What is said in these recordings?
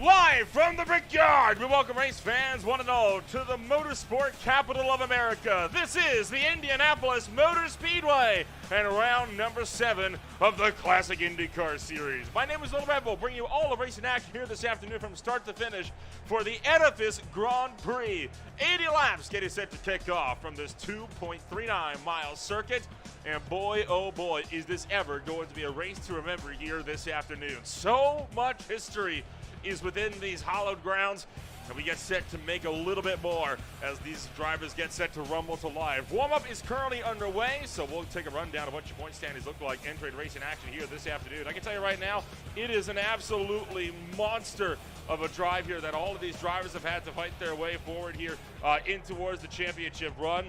Live from the Brickyard, we welcome race fans, one and all, to the motorsport capital of America. This is the Indianapolis Motor Speedway and round number 7 of the Classic Indycar Series. My name is Little Red Bull, bringing you all of racing action here this afternoon from start to finish for the Edifice Grand Prix. 80 laps getting set to kick off from this 2.39-mile circuit. And boy, oh boy, is this ever going to be a race to remember here this afternoon. So much history is within these hallowed grounds, and we get set to make a little bit more as these drivers get set to rumble to life. Warm-up is currently underway, so we'll take a rundown of what your point standings look like entering racing action here this afternoon. I can tell you right now, it is an absolutely monster of a drive here that all of these drivers have had to fight their way forward here in towards the championship run.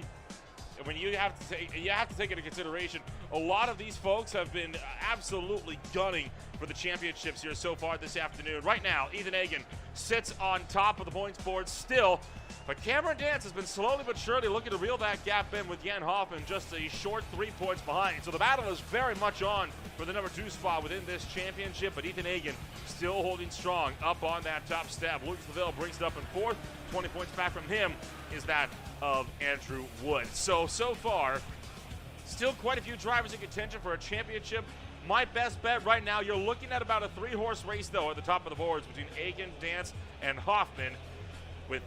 And when you have to take into consideration, a lot of these folks have been absolutely gunning for the championships here so far this afternoon. Right now, Ethan Hagan sits on top of the points board still, but Cameron Dance has been slowly but surely looking to reel that gap in with Jan Hoffman just a short 3 points behind. So the battle is very much on for the number 2 spot within this championship, but Ethan Hagan still holding strong up on that top step. Lucas LaVille brings it up in 4th. 20 points back from him is that of Andrew Wood. So far, still quite a few drivers in contention for a championship. My best bet right now, you're looking at about a 3-horse race, though, at the top of the boards between Hagan, Dance, and Hoffman, with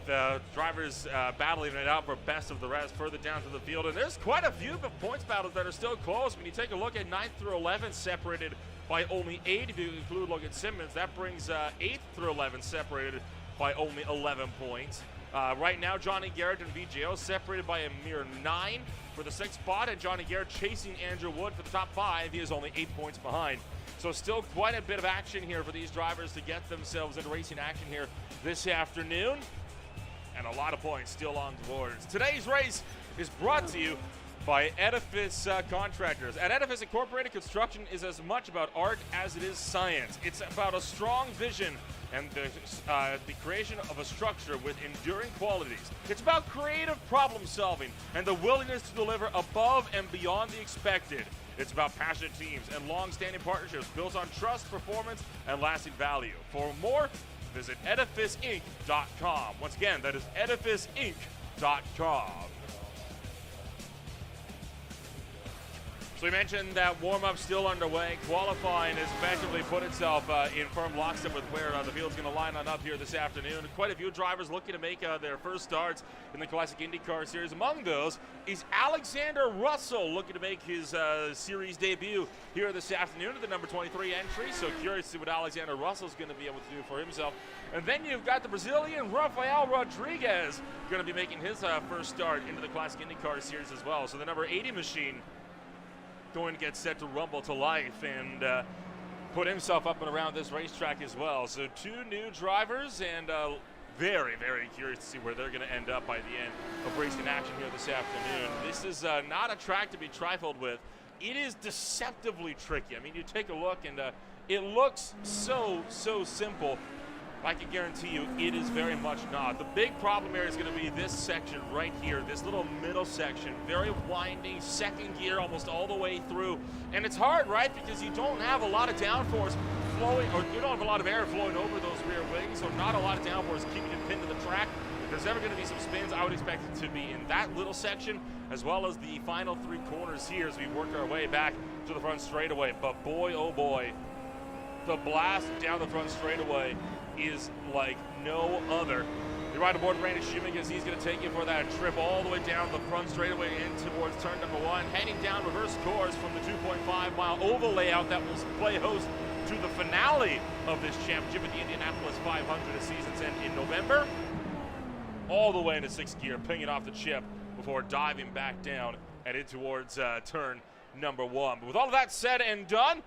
drivers battling it out for best of the rest further down to the field. And there's quite a few points battles that are still close. When you take a look at 9th through 11th separated by only 8, if you include Logan Simmons, that brings 8th through 11th separated by only 11 points. Right now, Johnny Garrett and VJO separated by a mere 9 for the 6th spot, and Johnny Garrett chasing Andrew Wood for the top 5. He is only 8 points behind. So still quite a bit of action here for these drivers to get themselves into racing action here this afternoon, and a lot of points still on the boards. Today's race is brought to you by Edifice Contractors. At Edifice Incorporated, construction is as much about art as it is science. It's about a strong vision and the creation of a structure with enduring qualities. It's about creative problem solving and the willingness to deliver above and beyond the expected. It's about passionate teams and long-standing partnerships built on trust, performance, and lasting value. For more, visit edificeinc.com. Once again, that is edificeinc.com. So we mentioned that warm-up still underway. Qualifying has effectively put itself in firm lockstep with where the field's going to line on up here this afternoon. Quite a few drivers looking to make their first starts in the Classic IndyCar Series. Among those is Alexander Russell looking to make his series debut here this afternoon at the number 23 entry. So curious to see what Alexander Russell's going to be able to do for himself. And then you've got the Brazilian Rafael Rodriguez going to be making his first start into the Classic IndyCar Series as well. So the number 80 machine going to get set to rumble to life and put himself up and around this racetrack as well. So 2 new drivers, and very, very curious to see where they're going to end up by the end of racing action here this afternoon. This is not a track to be trifled with. It is deceptively tricky. I mean, you take a look and it looks so simple. I can guarantee you it is very much not. The big problem here is going to be this section right here, this little middle section, very winding, second gear almost all the way through. And it's hard, right? Because you don't have a lot of downforce flowing, or you don't have a lot of air flowing over those rear wings, so not a lot of downforce keeping it pinned to the track. If there's ever going to be some spins, I would expect it to be in that little section, as well as the final 3 corners here as we work our way back to the front straightaway. But boy, oh boy, the blast down the front straightaway is like no other. You ride aboard Brandon Schumann as he's going to take you for that trip all the way down the front straightaway in towards turn number 1, heading down reverse course from the 2.5-mile oval layout that will play host to the finale of this championship at the Indianapolis 500 at season's end in November. All the way into 6th gear, pinging off the chip before diving back down and in towards turn number 1. But with all of that said and done,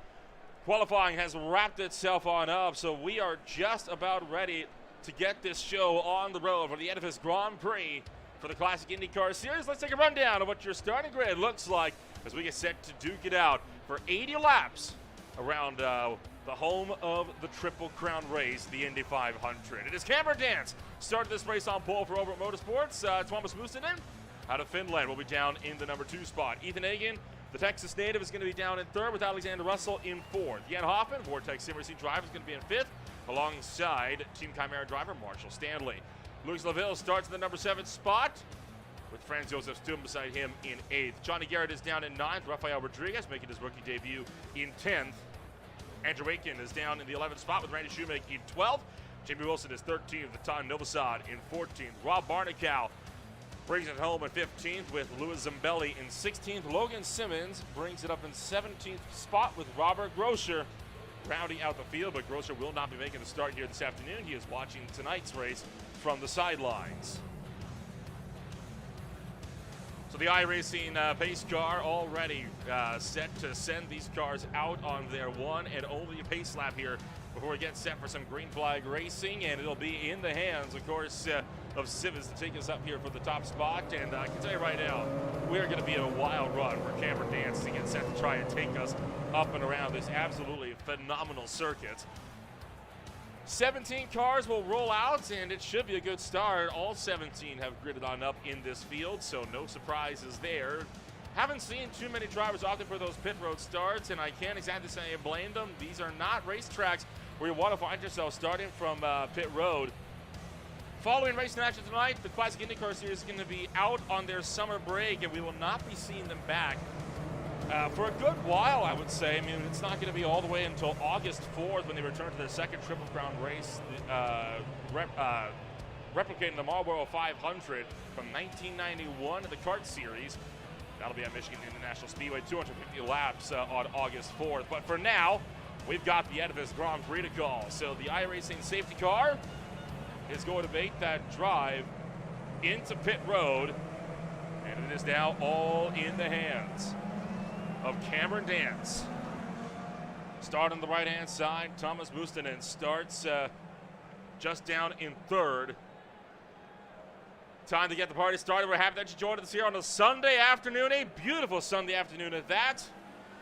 qualifying has wrapped itself on up, so we are just about ready to get this show on the road for the Edifice Grand Prix for the Classic IndyCar Series. Let's take a rundown of what your starting grid looks like as we get set to duke it out for 80 laps around the home of the Triple Crown race, the Indy 500. It is Cameron Dance started this race on pole for Over Motorsports. Tuomas Mustonen out of Finland will be down in the number 2 spot. Ethan Hagan The Texas native is going to be down in third with Alexander Russell in fourth. Jan Hoffman, Vortex Sim Racing driver, is going to be in fifth alongside Team Chimera driver Marshall Stanley. Luis Laville starts in the number 7 spot with Franz Josef Stum beside him in 8th. Johnny Garrett is down in 9th. Rafael Rodriguez making his rookie debut in 10th. Andrew Aiken is down in the 11th spot with Randy Shoemake in 12th. Jamie Wilson is 13th. Natan Novosad in 14th. Rob Barnicow brings it home in 15th with Louis Zambelli in 16th. Logan Simmons brings it up in 17th spot with Robert Groscher rounding out the field, but Groscher will not be making the start here this afternoon. He is watching tonight's race from the sidelines. So the iRacing pace car already set to send these cars out on their one and only pace lap here before we get set for some green flag racing, and it'll be in the hands, of course, of Simmons to take us up here for the top spot. And I can tell you right now, we're going to be in a wild run for Cameron Dance to get set to try and take us up and around this absolutely phenomenal circuit. 17 cars will roll out, and it should be a good start. All 17 have gridded on up in this field, so no surprises there. Haven't seen too many drivers opting for those pit road starts, and I can't exactly say I blame them. These are not racetracks where you want to find yourself starting from pit road. Following racing action tonight, the Classic Indycar Series is going to be out on their summer break, and we will not be seeing them back for a good while, I would say. I mean, it's not going to be all the way until August 4th when they return to their second Triple Crown race, replicating the Marlboro 500 from 1991 in the kart series. That'll be at Michigan International Speedway, 250 laps on August 4th. But for now, we've got the Edifice Grand Prix to call. So the iRacing safety car is going to make that drive into pit road, and it is now all in the hands of Cameron Dance. Start on the right-hand side. Thomas Mustonen starts just down in third. Time to get the party started. We're happy that you joined us here on a Sunday afternoon, a beautiful Sunday afternoon at that.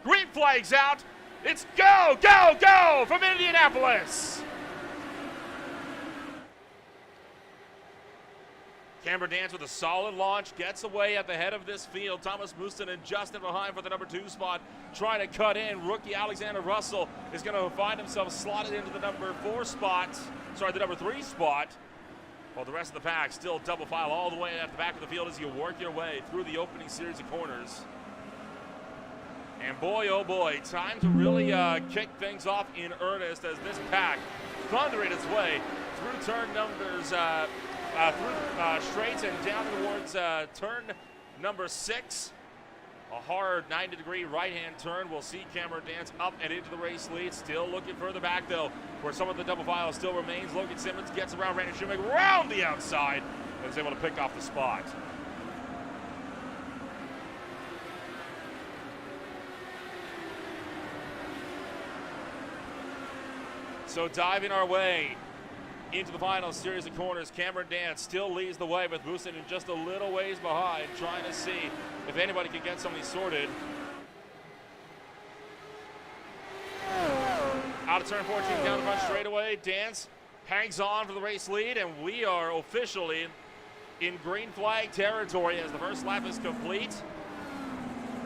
Green flag's out. It's go, go, go from Indianapolis. Cameron Dance with a solid launch, gets away at the head of this field. Thomas Mustonen just in behind for the number 2 spot, trying to cut in. Rookie Alexander Russell is going to find himself slotted into the number 4 spot, the number 3 spot. While the rest of the pack still double file all the way at the back of the field as you work your way through the opening series of corners. And boy, oh boy, time to really kick things off in earnest as this pack thundering its way through turn numbers, through straights and down towards turn number 6. A hard 90-degree right-hand turn. We'll see Cameron Dance up and into the race lead. Still looking further back, though, where some of the double file still remains. Logan Simmons gets around Randy Shoemake around the outside and is able to pick off the spot. So diving our way into the final series of corners, Cameron Dance still leads the way with Mustonen just a little ways behind, trying to see if anybody can get something sorted. Out of turn 14, down the front straightaway, Dance hangs on for the race lead, and we are officially in green flag territory as the first lap is complete.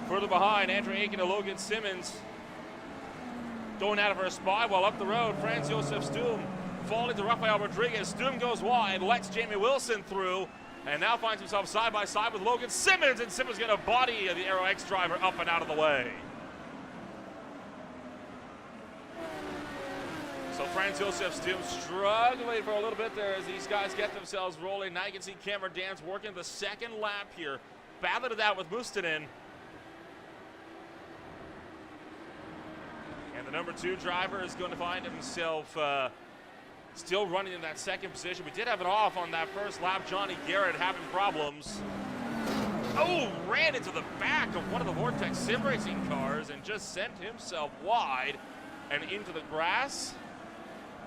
Further behind, Andrew Aiken and Logan Simmons going out of her spot, while up the road, Franz Josef Stum falling to Rafael Rodriguez. Stum goes wide, lets Jamie Wilson through, and now finds himself side by side with Logan Simmons, and Simmons going to body the Aero X driver up and out of the way. So Franz Josef Stum struggling for a little bit there as these guys get themselves rolling. Now you can see Cameron Dance working the second lap here, battling it out with Mustonen. And the number 2 driver is going to find himself still running in that second position. We did have it off on that first lap. Johnny Garrett having problems. Oh, ran into the back of one of the Vortex Sim Racing cars and just sent himself wide and into the grass.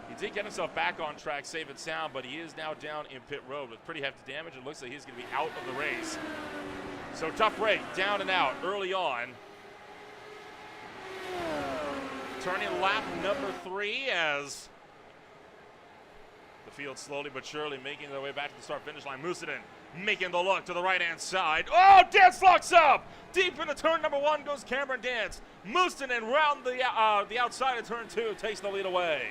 He did get himself back on track safe and sound, but he is now down in pit road with pretty hefty damage. It looks like he's going to be out of the race. So tough break, down and out early on. Turning lap number 3 as the The field slowly but surely making their way back to the start-finish line. Mustonen making the look to the right-hand side. Oh, Dance locks up! Deep into turn number 1 goes Cameron Dance. Mustonen round the outside of turn 2, takes the lead away.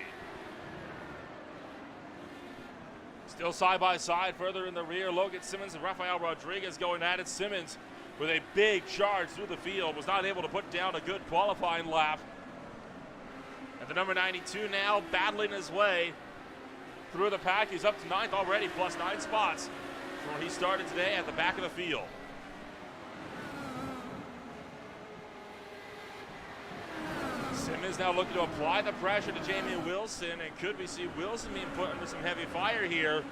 Still side by side, further in the rear, Logan Simmons and Rafael Rodriguez going at it. Simmons with a big charge through the field, was not able to put down a good qualifying lap. And the number 92 now battling his way through the pack. He's up to 9th already, plus 9 spots from where he started today at the back of the field. Simmons now looking to apply the pressure to Jamie Wilson, and could we see Wilson being put under some heavy fire here?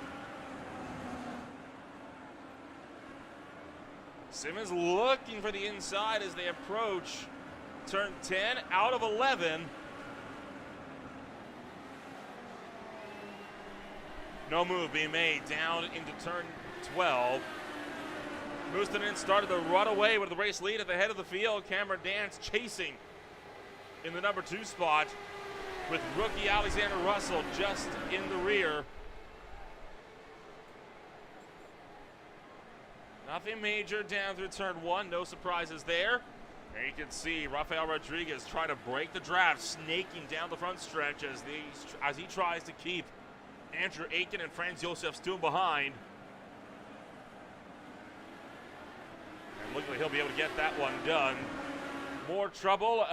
Simmons looking for the inside as they approach turn 10 out of 11. No move being made down into turn 12. Mustonen started to run away with the race lead at the head of the field. Cameron Dance chasing in the number 2 spot with rookie Alexander Russell just in the rear. Nothing major down through turn 1, no surprises there. And you can see Rafael Rodriguez trying to break the draft, snaking down the front stretch as he tries to keep Andrew Aiken and Franz Josef still behind. And looks like he'll be able to get that one done. More trouble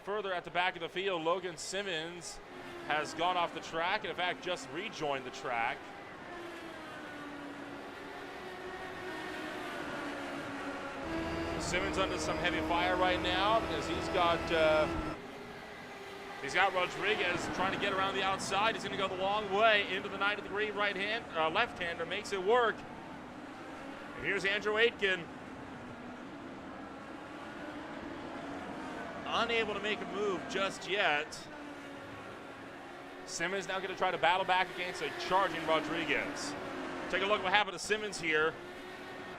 further at the back of the field. Logan Simmons has gone off the track and in fact just rejoined the track. Simmons under some heavy fire right now because he's got Rodriguez trying to get around the outside. He's going to go the long way into the 90-degree left-hander, makes it work. And here's Andrew Aitken. Unable to make a move just yet. Simmons now going to try to battle back against a charging Rodriguez. Take a look at what happened to Simmons here.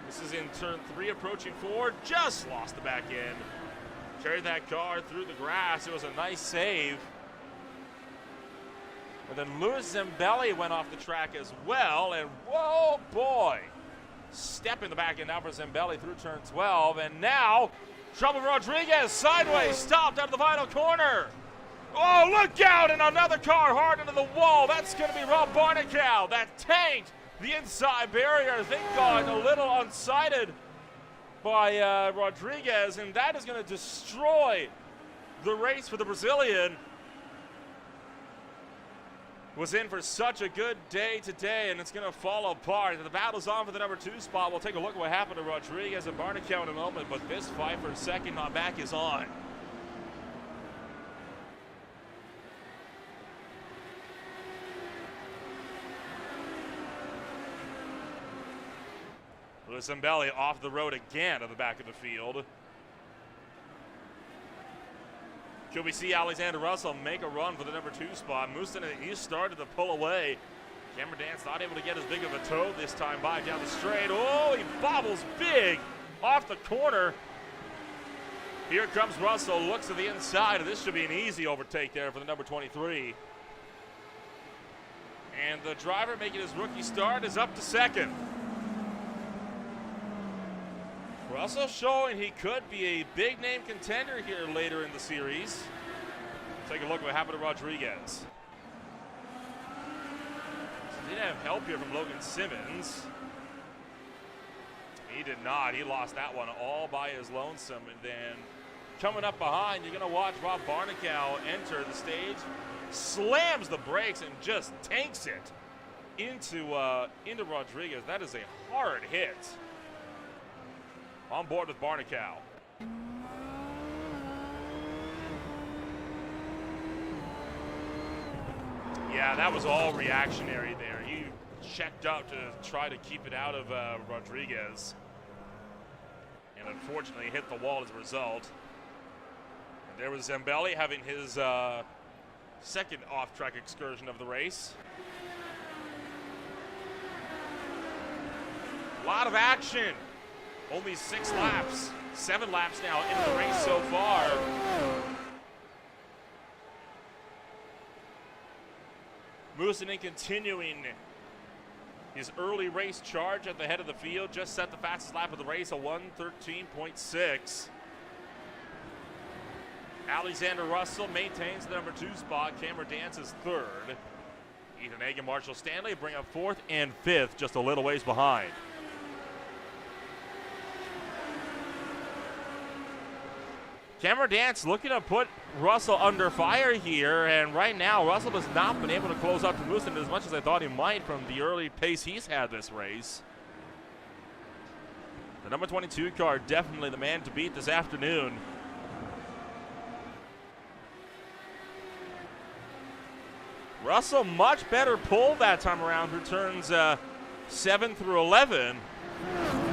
This is in turn 3, approaching 4. Just lost the back end. Carried that car through the grass. It was a nice save. But then Louis Zambelli went off the track as well. And whoa, boy. Step in the back end now for Zambelli through turn 12. And now, trouble Rodriguez sideways, stopped out of the final corner. Oh, look out! And another car hard into the wall. That's going to be Rob Barnicow. That tanked the inside barrier. I think got a little unsighted by Rodriguez, and that is going to destroy the race for the Brazilian. Was in for such a good day today, and it's going to fall apart. The battle's on for the number 2 spot. We'll take a look at what happened to Rodriguez and Barnicow in a moment, but this fight for second on back is on. Louis Zambelli off the road again at the back of the field. Could we see Alexander Russell make a run for the number 2 spot? Mustonen, he started to pull away. Cameron Dance not able to get as big of a toe this time by down the straight. Oh, he bobbles big off the corner. Here comes Russell, looks to the inside. This should be an easy overtake there for the number 23. And the driver making his rookie start is up to 2nd. Russell showing he could be a big name contender here later in the series. Take a look at what happened to Rodriguez. He didn't have help here from Logan Simmons. He did not. He lost that one all by his lonesome. And then coming up behind, you're going to watch Rob Barnicow enter the stage. Slams the brakes and just tanks it into Rodriguez. That is a hard hit. On board with Barnicow. Yeah, that was all reactionary there. He checked out to try to keep it out of Rodriguez. And unfortunately hit the wall as a result. And there was Zambelli having his second off-track excursion of the race. A lot of action. Only 6 laps, 7 laps now into the race so far. Moosonen continuing his early race charge at the head of the field. Just set the fastest lap of the race, a 1:13.6. Alexander Russell maintains the number 2 spot. Cameron Dance is 3rd. Ethan Hagen, Marshall Stanley bring up 4th and 5th, just a little ways behind. Cameron Dance looking to put Russell under fire here, and right now Russell has not been able to close up to Moosonen as much as I thought he might from the early pace he's had this race. The number 22 car definitely the man to beat this afternoon. Russell much better pull that time around through turns 7 through 11.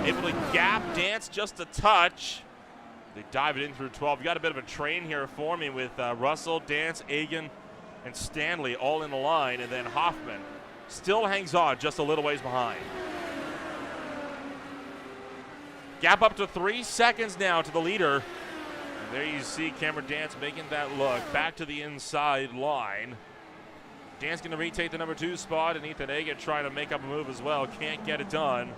Able to gap Dance just a touch. They dive it in through 12. You got a bit of a train here forming with Russell, Dance, Hagen, and Stanley all in the line, and then Hoffman still hangs on just a little ways behind. Gap up to 3 seconds now to the leader. And there you see Cameron Dance making that look back to the inside line. Dance going to retake the number 2 spot, and Ethan Hagen trying to make up a move as well. Can't get it done.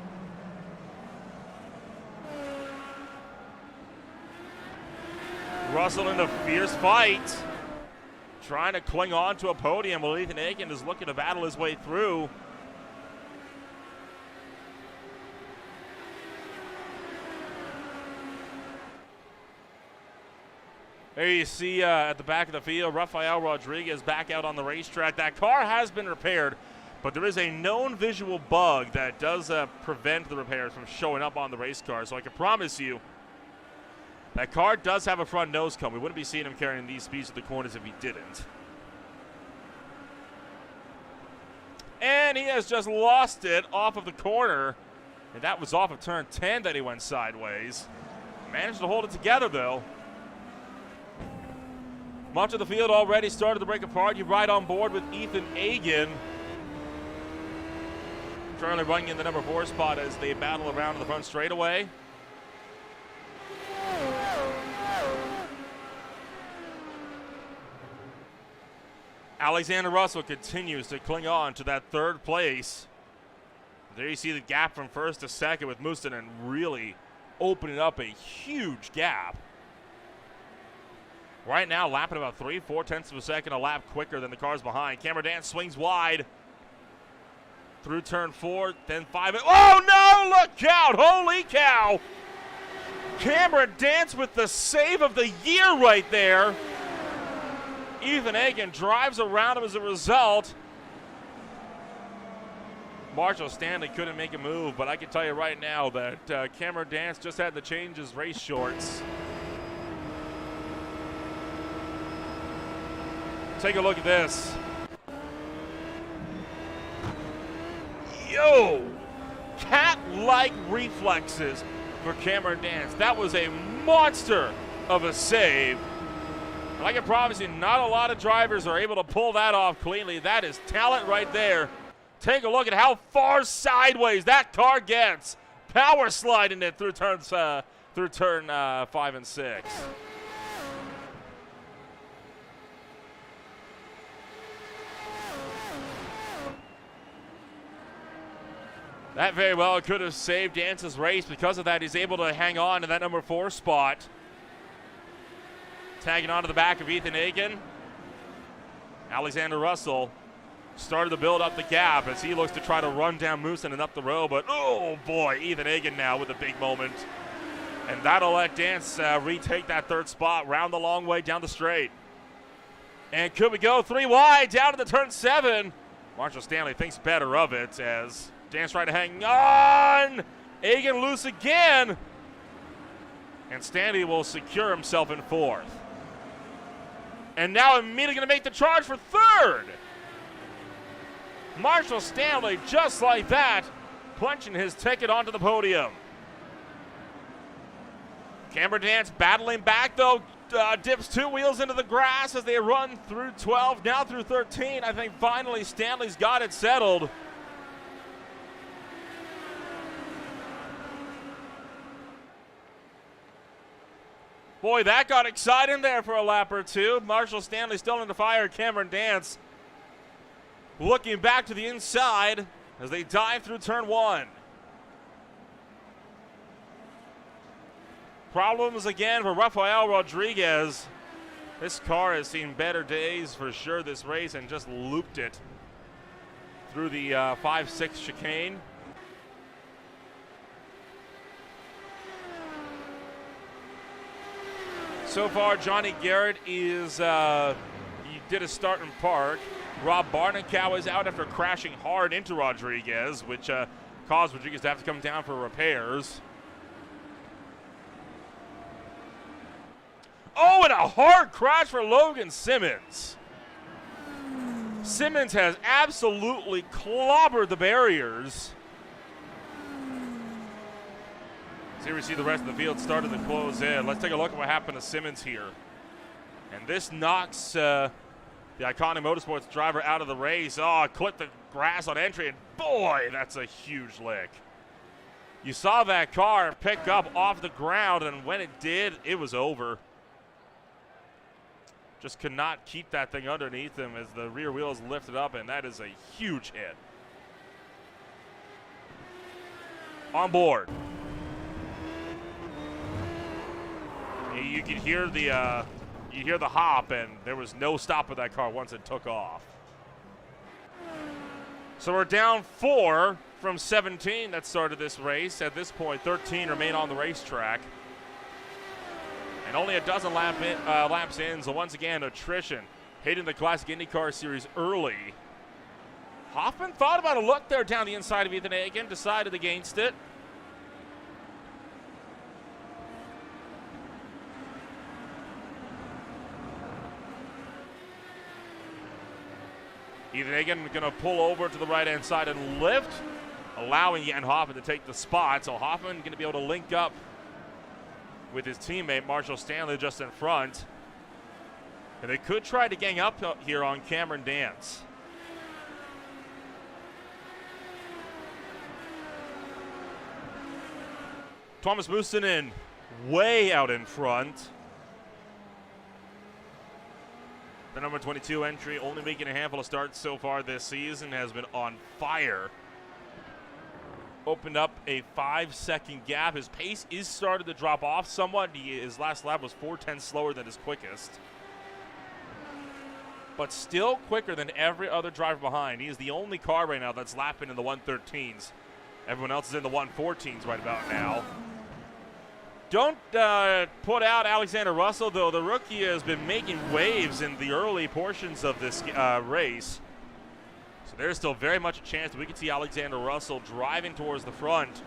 Russell in a fierce fight, trying to cling on to a podium while Ethan Hagen is looking to battle his way through. There you see at the back of the field, Rafael Rodriguez back out on the racetrack. That car has been repaired, but there is a known visual bug that does prevent the repairs from showing up on the race car. So I can promise you, that car does have a front nose cone. We wouldn't be seeing him carrying these speeds to the corners if he didn't. And he has just lost it off of the corner. And that was off of turn 10 that he went sideways. Managed to hold it together, though. Much of the field already started to break apart. You ride on board with Ethan Hagen. Currently running in the number 4 spot as they battle around to the front straightaway. Alexander Russell continues to cling on to that 3rd place. There you see the gap from 1st to 2nd with Moosonen really opening up a huge gap. Right now, lapping about 3/4 tenths of a second a lap quicker than the cars behind. Cameron Dance swings wide through turn 4, then 5. Oh no, look out, holy cow. Cameron Dance with the save of the year right there. Ethan Hagen drives around him as a result. Marshall Stanley couldn't make a move, but I can tell you right now that Cameron Dance just had to change his race shorts. Take a look at this. Yo! Cat-like reflexes for Cameron Dance. That was a monster of a save. I can promise you, not a lot of drivers are able to pull that off cleanly. That is talent right there. Take a look at how far sideways that car gets. Power sliding it through turn 5 and 6. That very well could have saved Dance's race. Because of that, he's able to hang on to that number 4 spot. Tagging onto the back of Ethan Hagen. Alexander Russell started to build up the gap as he looks to try to run down Moosonen and up the road. But, oh boy, Ethan Hagen now with a big moment. And that'll let Dance retake that 3rd spot, round the long way down the straight. And could we go 3 wide down to the turn 7? Marshall Stanley thinks better of it as Dance trying to hang on. Hagen loose again. And Stanley will secure himself in 4th. And now immediately going to make the charge for 3rd. Marshall Stanley, just like that, punching his ticket onto the podium. Cameron Dance battling back, though, dips 2 wheels into the grass as they run through 12, now through 13. I think finally Stanley's got it settled. Boy, that got exciting there for a lap or two. Marshall Stanley still in the fire. Cameron Dance looking back to the inside as they dive through turn 1. Problems again for Rafael Rodriguez. This car has seen better days for sure this race and just looped it through the 5-6 chicane. So far, Johnny Garrett is, he did a start and park. Rob Barnicow is out after crashing hard into Rodriguez, which caused Rodriguez to have to come down for repairs. Oh, and a hard crash for Logan Simmons. Simmons has absolutely clobbered the barriers. So here we see the rest of the field starting to close in. Let's take a look at what happened to Simmons here. And this knocks the iconic motorsports driver out of the race. Oh, clipped the grass on entry, and boy, that's a huge lick. You saw that car pick up off the ground, and when it did, it was over. Just could not keep that thing underneath him as the rear wheels lifted up, and that is a huge hit. On board. You could hear the hop, and there was no stop of that car once it took off. So we're down 4 from 17 that started this race. At this point, 13 remain on the racetrack. And only a dozen laps in, so once again, attrition hitting the Classic IndyCar Series early. Hoffman thought about a look there down the inside of Ethan Hagen, decided against it. Ethan Hagen going to pull over to the right-hand side and lift, allowing Jan Hoffman to take the spot. So Hoffman going to be able to link up with his teammate Marshall Stanley just in front. And they could try to gang up here on Cameron Dance. Thomas Mustonen way out in front. The number 22 entry, only making a handful of starts so far this season, has been on fire. Opened up a 5-second gap. His pace is started to drop off somewhat. His last lap was 4/10 slower than his quickest. But still quicker than every other driver behind. He is the only car right now that's lapping in the 113s. Everyone else is in the 114s right about now. Don't put out Alexander Russell, though. The rookie has been making waves in the early portions of this race. So there's still very much a chance that we could see Alexander Russell driving towards the front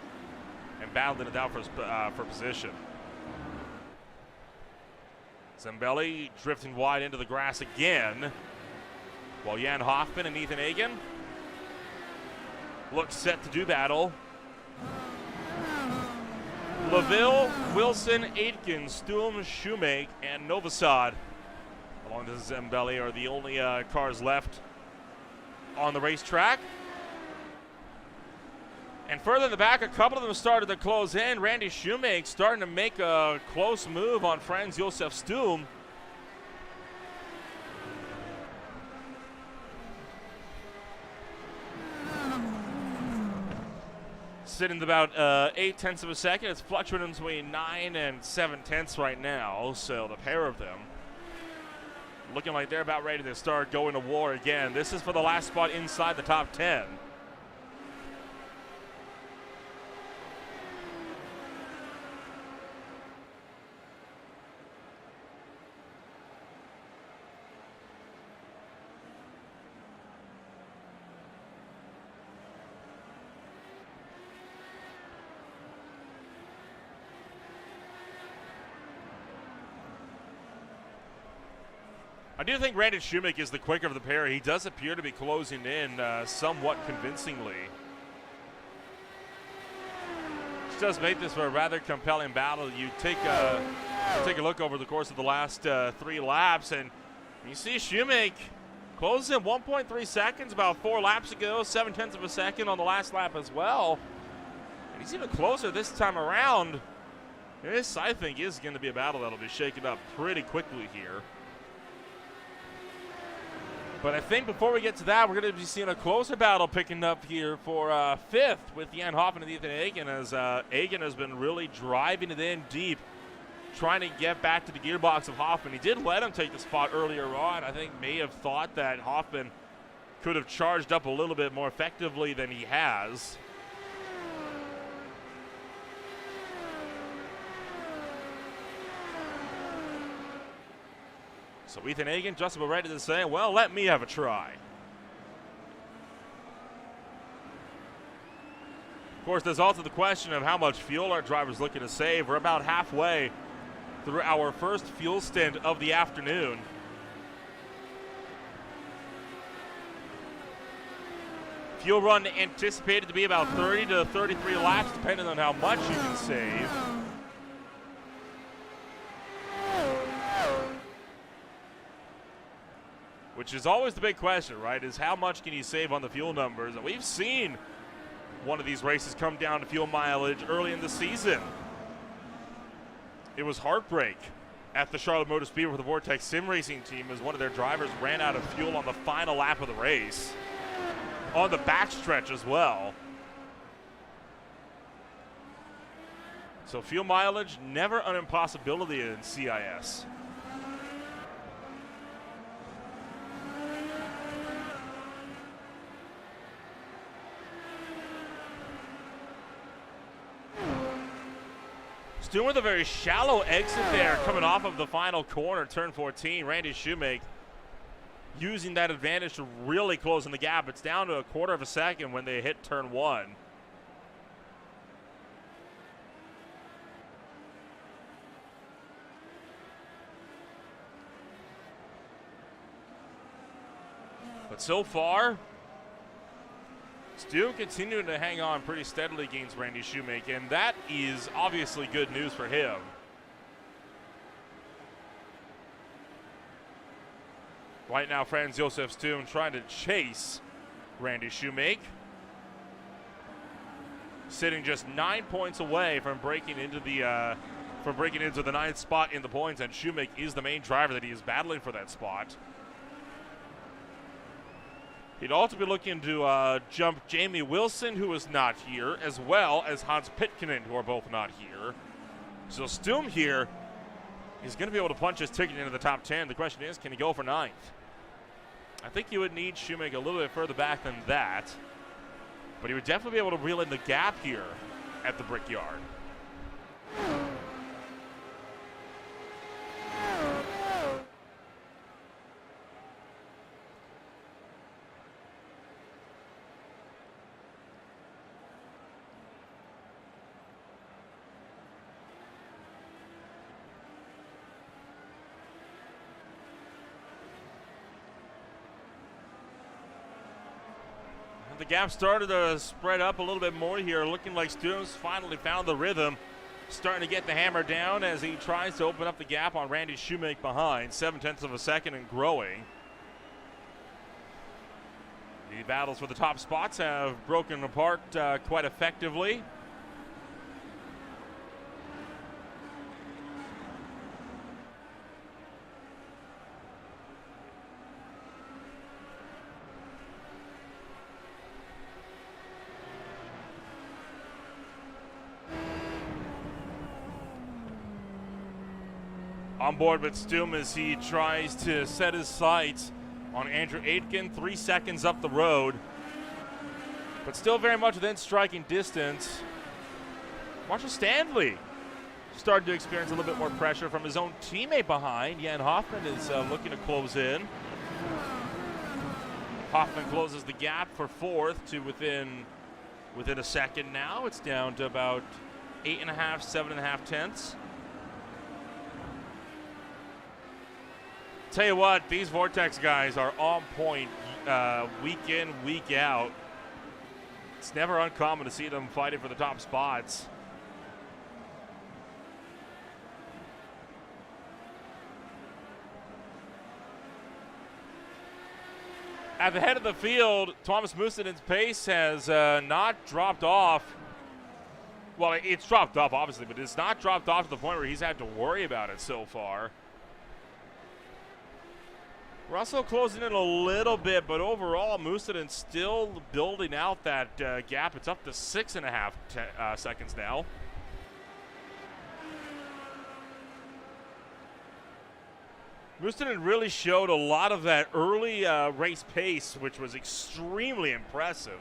and battling it out for position. Zambelli drifting wide into the grass again, while Jan Hoffman and Ethan Hagen look set to do battle. LaVille, Wilson, Aitken, Sturm, Shoemake, and Novosad, along with Zambelli, are the only cars left on the racetrack. And further in the back, a couple of them started to close in. Randy Shoemake starting to make a close move on Franz Josef Sturm. Sitting at about 0.8 of a second. It's fluctuating between 9 and 0.7 right now. So the pair of them looking like they're about ready to start going to war again. This is for the last spot inside the top 10. I do think Randy Shoemake is the quicker of the pair. He does appear to be closing in somewhat convincingly. Which does make this for a rather compelling battle. You take a look over the course of the last 3 laps, and you see Shoemake closes in 1.3 seconds about 4 laps ago, 0.7 of a second on the last lap as well. And he's even closer this time around. This, I think, is going to be a battle that'll be shaken up pretty quickly here. But I think before we get to that, we're going to be seeing a closer battle picking up here for fifth with Jan Hoffman and Ethan Hagen, as Hagen has been really driving it in deep, trying to get back to the gearbox of Hoffman. He did let him take the spot earlier on. I think may have thought that Hoffman could have charged up a little bit more effectively than he has. So Ethan Hagen just about ready to say, well, let me have a try. Of course, there's also the question of how much fuel our driver's looking to save. We're about halfway through our first fuel stint of the afternoon. Fuel run anticipated to be about 30 to 33 laps, depending on how much you can save. Which is always the big question, right, is how much can you save on the fuel numbers? And we've seen one of these races come down to fuel mileage early in the season. It was heartbreak at the Charlotte Motor Speedway for the Vortex Sim Racing team as one of their drivers ran out of fuel on the final lap of the race. On the backstretch as well. So fuel mileage, never an impossibility in CIS. Doing with a very shallow exit there coming off of the final corner, turn 14. Randy Shoemake using that advantage to really closing the gap. It's down to a quarter of a second when they hit turn 1. But so far, Stu continuing to hang on pretty steadily against Randy Shoemake, and that is obviously good news for him. Right now, Franz Josef Stu trying to chase Randy Shoemake, sitting just 9 points away from breaking into the ninth spot in the points, and Shoemake is the main driver that he is battling for that spot. He'd also be looking to jump Jamie Wilson, who is not here, as well as Hans Pitkinen, who are both not here. So Stum here is going to be able to punch his ticket into the top 10. The question is, can he go for 9th? I think you would need Shoemake a little bit further back than that, but he would definitely be able to reel in the gap here at the Brickyard. The gap started to spread up a little bit more here, looking like Students finally found the rhythm, starting to get the hammer down as he tries to open up the gap on Randy Shoemake behind, 0.7 of a second and growing. The battles for the top spots have broken apart quite effectively. On board with Stum as he tries to set his sights on Andrew Aitken, 3 seconds up the road, but still very much within striking distance. Marshall Stanley started to experience a little bit more pressure from his own teammate behind. Jan Hoffman is looking to close in. Hoffman closes the gap for 4th to within a second now. It's down to about 8.5, 7.5 tenths. Tell you what, these Vortex guys are on point week in, week out. It's never uncommon to see them fighting for the top spots. At the head of the field, Thomas Musadin's pace has not dropped off. Well, it's dropped off, obviously, but it's not dropped off to the point where he's had to worry about it so far. Russell closing in a little bit, but overall, Mustonen still building out that gap. It's up to 6.5 seconds now. Mustonen really showed a lot of that early race pace, which was extremely impressive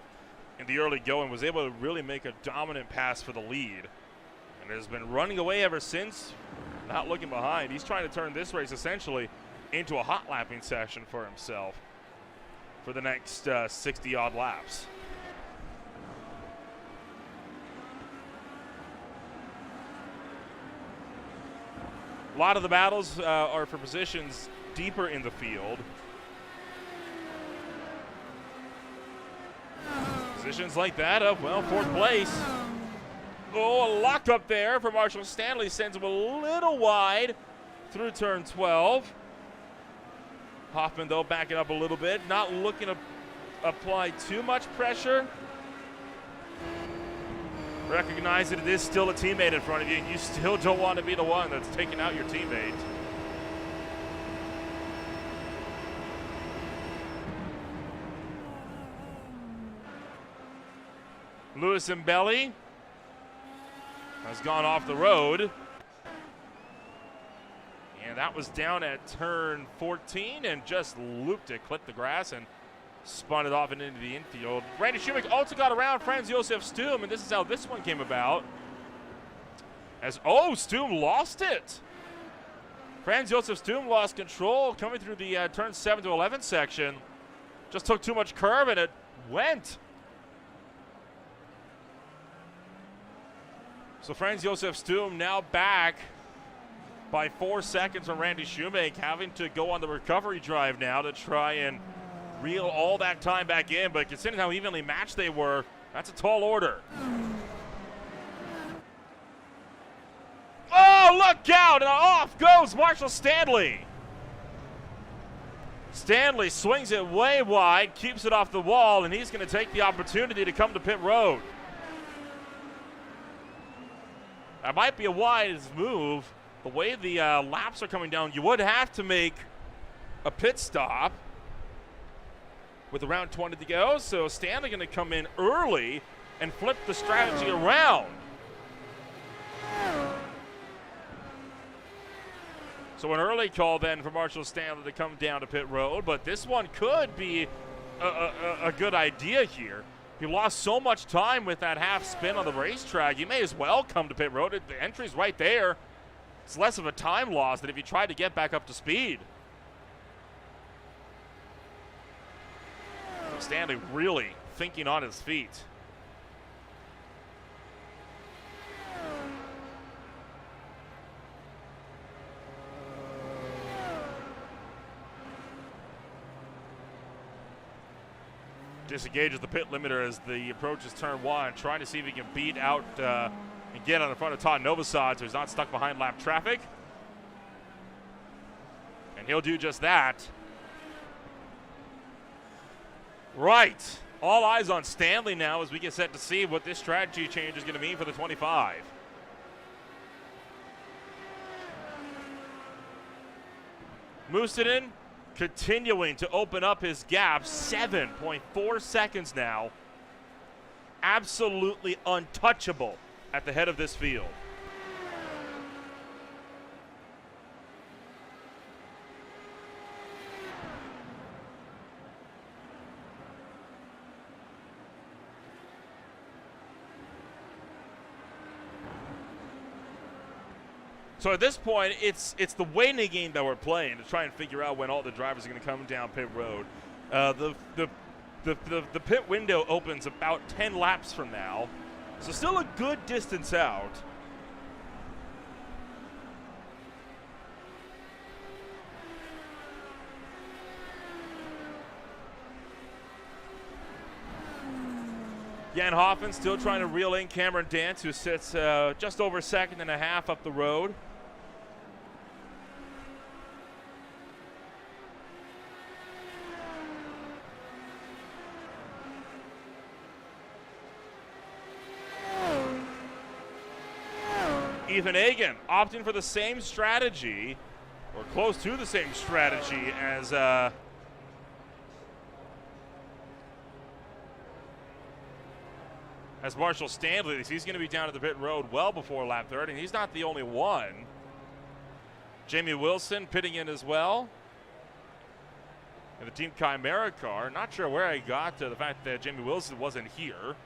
in the early going. Was able to really make a dominant pass for the lead, and has been running away ever since, not looking behind. He's trying to turn this race essentially into a hot lapping session for himself for the next 60-odd laps. A lot of the battles are for positions deeper in the field. Positions like that of, well, fourth place. Oh, a lock up there for Marshall Stanley, sends him a little wide through turn 12. Hoffman, though, backing up a little bit, not looking to apply too much pressure. Recognize that it is still a teammate in front of you, and you still don't want to be the one that's taking out your teammate. Lewis and Belly has gone off the road. And that was down at turn 14 and just looped it, clipped the grass, and spun it off and into the infield. Randy Schumacher also got around Franz Josef Stum, and this is how this one came about. As, oh, Stum lost it. Franz Josef Stum lost control coming through the turn 7 to 11 section. Just took too much curve, and it went. So Franz Josef Stum now back by 4 seconds on Randy Schumacher, having to go on the recovery drive now to try and reel all that time back in. But considering how evenly matched they were, that's a tall order. Oh, look out! And off goes Marshall Stanley. Stanley swings it way wide, keeps it off the wall, and he's going to take the opportunity to come to pit road. That might be a wise move. The way the laps are coming down, you would have to make a pit stop with around 20 to go. So Stanley going to come in early and flip the strategy around. So an early call then for Marshall Stanley to come down to pit road, but this one could be a good idea here. He lost so much time with that half spin on the racetrack, you may as well come to pit road. The entry's right there. It's less of a time loss than if you tried to get back up to speed. So Stanley really thinking on his feet. Disengages the pit limiter as the approaches turn 1, trying to see if he can beat out and get on the front of Todd Novosad so he's not stuck behind lap traffic. And he'll do just that. Right. All eyes on Stanley now as we get set to see what this strategy change is going to mean for the 25. Mustonen continuing to open up his gap, 7.4 seconds now. Absolutely untouchable at the head of this field. So at this point, it's the waiting game that we're playing to try and figure out when all the drivers are going to come down pit road. The pit window opens about 10 laps from now, so still a good distance out. Jan Hoffman still trying to reel in Cameron Dance, who sits just over a second and a half up the road. Ethan Hagen opting for the same strategy, or close to the same strategy as as Marshall Stanley, he's going to be down at the pit road well before lap 30, and he's not the only one. Jamie Wilson pitting in as well. And the Team Chimera car, not sure where I got to the fact that Jamie Wilson wasn't here.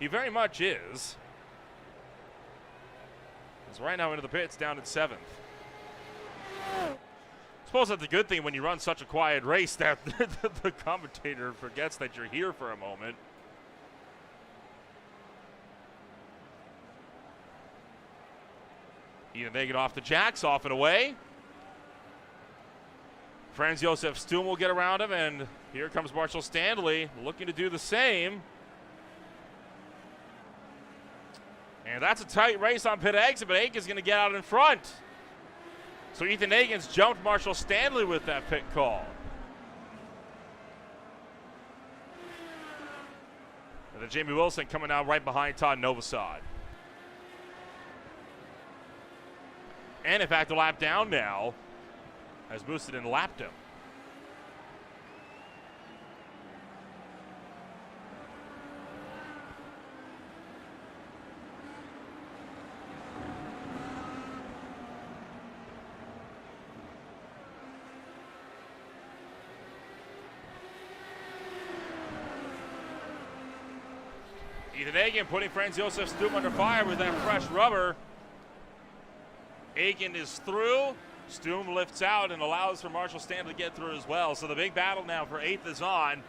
He very much is. He's right now into the pits, down in 7th. I suppose that's a good thing when you run such a quiet race that the commentator forgets that you're here for a moment. Ethan Hagen off the jacks, off and away. Franz Josef Stum will get around him, and here comes Marshall Stanley looking to do the same. And that's a tight race on pit exit, but Hagen's going to get out in front. So Ethan Hagen's jumped Marshall Stanley with that pit call. And then Jamie Wilson coming out right behind Todd Novosad. And in fact, a lap down now has boosted and lapped him. Ethan Hagen putting Franz Josef Stum under fire with that fresh rubber. Hagen is through. Stum lifts out and allows for Marshall Stanley to get through as well. So the big battle now for 8th is on.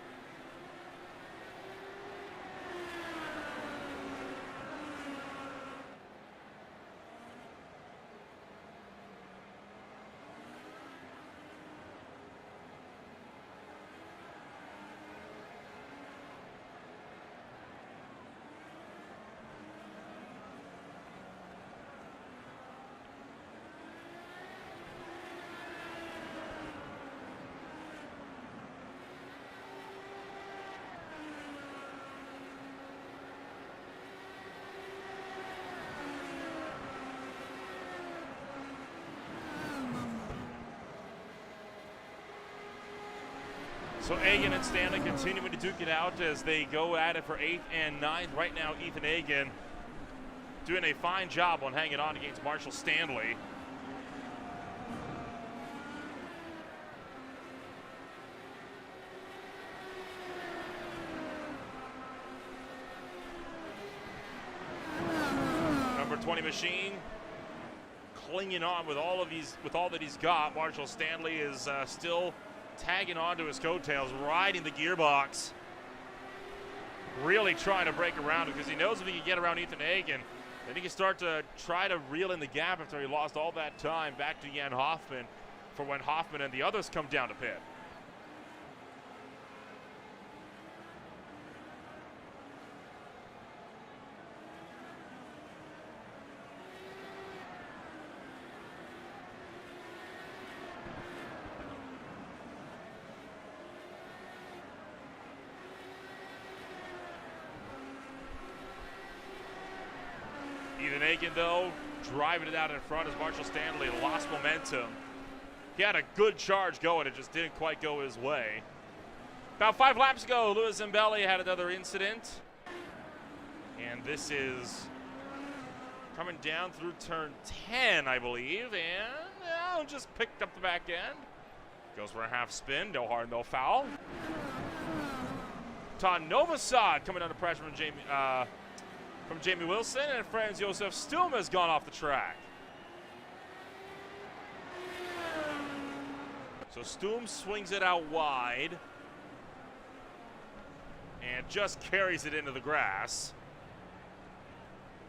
So Hagen and Stanley continuing to duke it out as they go at it for 8th and 9th. Right now, Ethan Hagen doing a fine job on hanging on against Marshall Stanley. Number 20 machine clinging on with all that he's got. Marshall Stanley is still tagging onto his coattails, riding the gearbox. Really trying to break around him because he knows if he can get around Ethan Hagen, then he can start to try to reel in the gap after he lost all that time back to Jan Hoffman for when Hoffman and the others come down to pit. Ethan Hagen, though, driving it out in front as Marshall Stanley lost momentum. He had a good charge going, it just didn't quite go his way. About 5 laps ago, Louis Zambelli had another incident. And this is coming down through turn 10, I believe, and just picked up the back end. Goes for a half spin, no hard, no foul. Todd Novosad coming under pressure from Jamie Wilson, and Franz Josef Stum has gone off the track. So Stum swings it out wide and just carries it into the grass.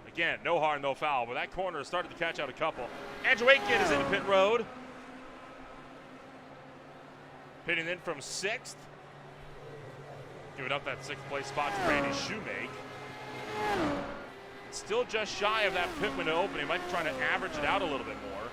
Again, no harm, no foul, but that corner has started to catch out a couple. Andrew Aitken is into pit road. Pitting in from 6th. Giving up that 6th place spot to Randy Shoemake. Still just shy of that pit window opening. Might be trying to average it out a little bit more.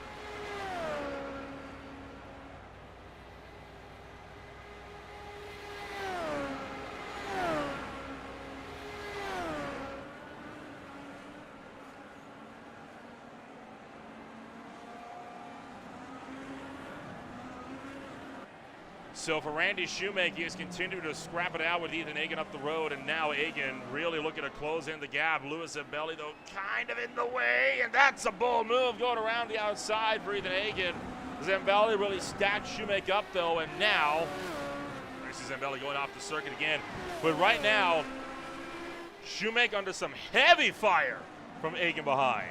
So for Randy Shoemaker, he has continued to scrap it out with Ethan Egan up the road, and now Egan really looking to close in the gap. Lewis Zambelli, though, kind of in the way, and that's a bold move going around the outside for Ethan Egan. Zambelli really stacked Shoemaker up, though, and now I see Zambelli going off the circuit again. But right now, Shoemaker under some heavy fire from Egan behind.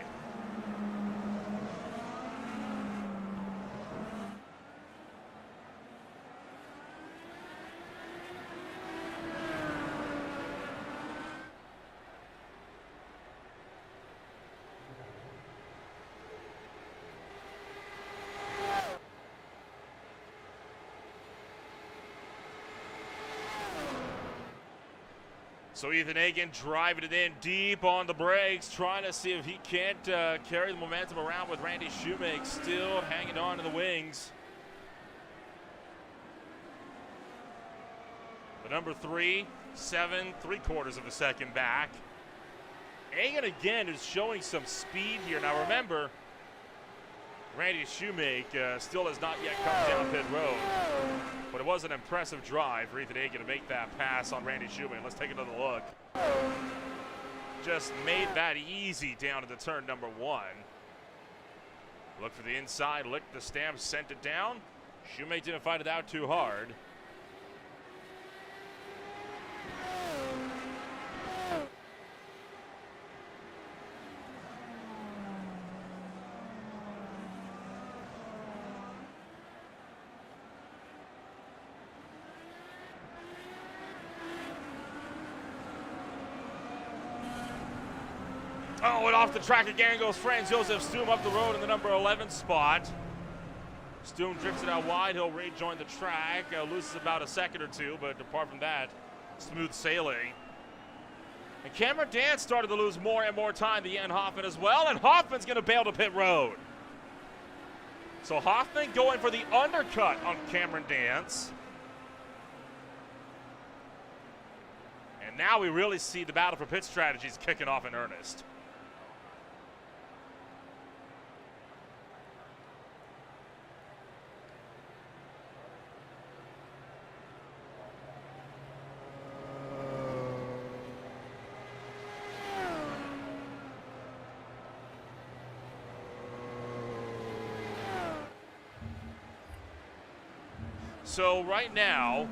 So Ethan Egan driving it in deep on the brakes, trying to see if he can't carry the momentum around with Randy Shoemaker still hanging on to the wings. The number 3, 7 3/4 of a second back. Egan again is showing some speed here. Now remember, Randy Shoemaker still has not yet come down pit road. But it was an impressive drive for Ethan Egan to make that pass on Randy Shoemaker. Let's take another look. Just made that easy down to the turn number 1. Look for the inside, licked the stamp, sent it down. Shoemaker didn't fight it out too hard. Oh, and off the track again goes Franz Josef Stum up the road in the number 11 spot. Stum drifts it out wide. He'll rejoin the track. Loses about a second or two, but apart from that, smooth sailing. And Cameron Dance started to lose more and more time to Jan Hoffman as well, and Hoffman's going to bail to pit road. So Hoffman going for the undercut on Cameron Dance. And now we really see the battle for pit strategies kicking off in earnest. So right now,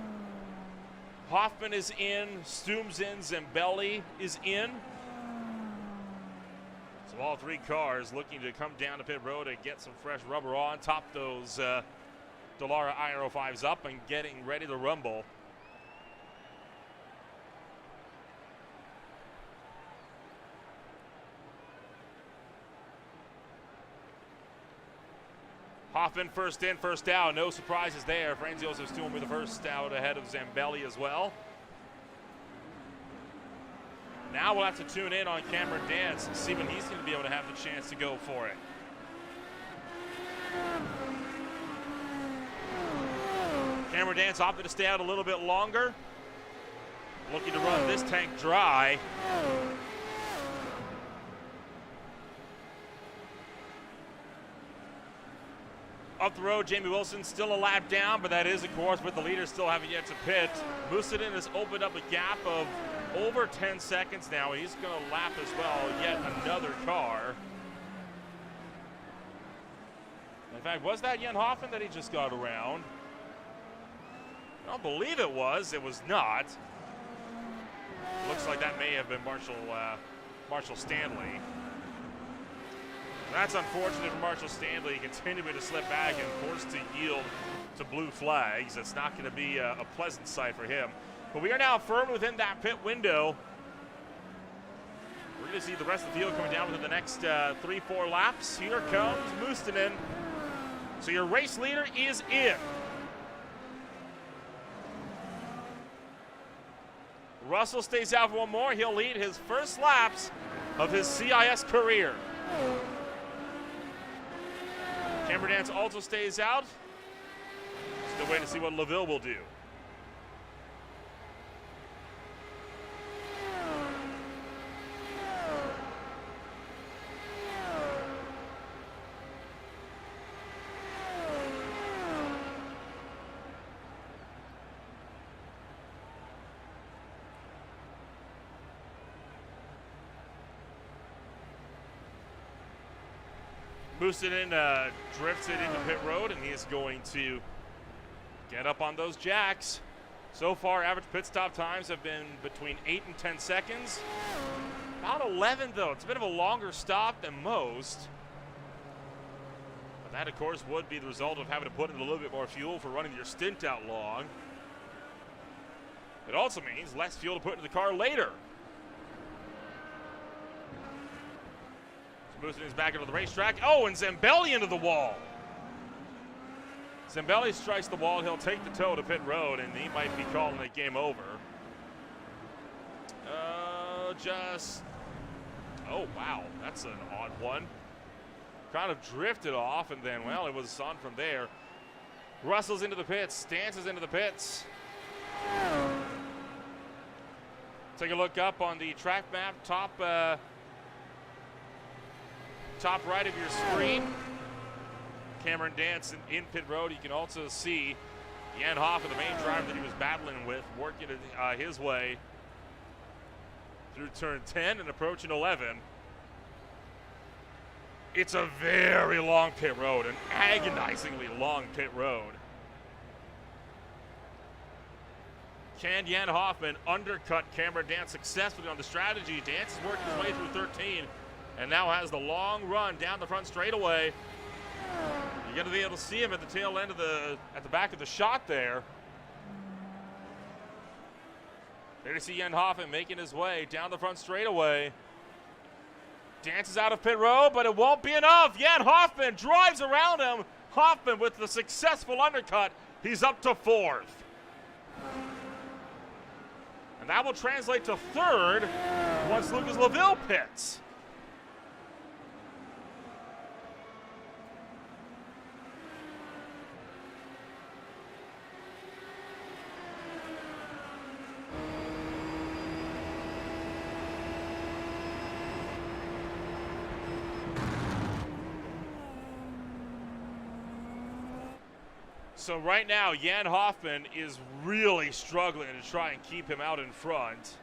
Hoffman is in, Stum's in, Zambelli is in. So all 3 cars looking to come down to pit road and get some fresh rubber on, top those Dallara Aero 5s up and getting ready to rumble. Hoffman first in, first out. No surprises there. Franz Josef Stum with the first out ahead of Zambelli as well. Now we'll have to tune in on Cameron Dance and see when he's going to be able to have the chance to go for it. Cameron Dance opted to stay out a little bit longer. Looking to run this tank dry. Up the road, Jamie Wilson still a lap down, but that is, of course, with the leaders still having yet to pit. Musadin has opened up a gap of over 10 seconds now. He's going to lap as well, yet another car. In fact, was that Jan Hoffman that he just got around? I don't believe it was. It was not. Looks like that may have been Marshall Stanley. That's unfortunate for Marshall Stanley, continuing to slip back and forced to yield to blue flags. It's not going to be a pleasant sight for him. But we are now firm within that pit window. We're going to see the rest of the field coming down within the next 3-4 laps. Here comes Mustonen. So your race leader is in. Russell stays out for one more. He'll lead his first laps of his CIS career. Cameron Dance also stays out. Still waiting to see what LaVille will do. Boosted in, drifts it into pit road, and he is going to get up on those jacks. So far, average pit stop times have been between 8 and 10 seconds. About 11, though. It's a bit of a longer stop than most. But that, of course, would be the result of having to put in a little bit more fuel for running your stint out long. It also means less fuel to put into the car later. So boosting his back into the racetrack. Oh, and Zambelli into the wall. Zambelli strikes the wall. He'll take the tow to pit road, and he might be calling it game over. Oh, wow. That's an odd one. Kind of drifted off, and then, well, it was on from there. Russell's into the pits. Dances into the pits. Take a look up on the track map, top right of your screen. Cameron Dance in pit road. You can also see Jan Hoffa, the main driver that he was battling with, working his way through turn 10 and approaching 11. It's a very long pit road, an agonizingly long pit road. Can Jan Hoffman undercut Cameron Dance successfully on the strategy? Dance is working his way through 13 and now has the long run down the front straightaway. You're going to be able to see him at the tail end of at the back of the shot there. There you see Jan Hoffman making his way down the front straightaway. Dance is out of pit road, but it won't be enough. Jan Hoffman drives around him. Hoffman with the successful undercut. He's up to 4th. And that will translate to 3rd once Lucas Laville pits. So right now, Jan Hoffman is really struggling to try and keep him out in front.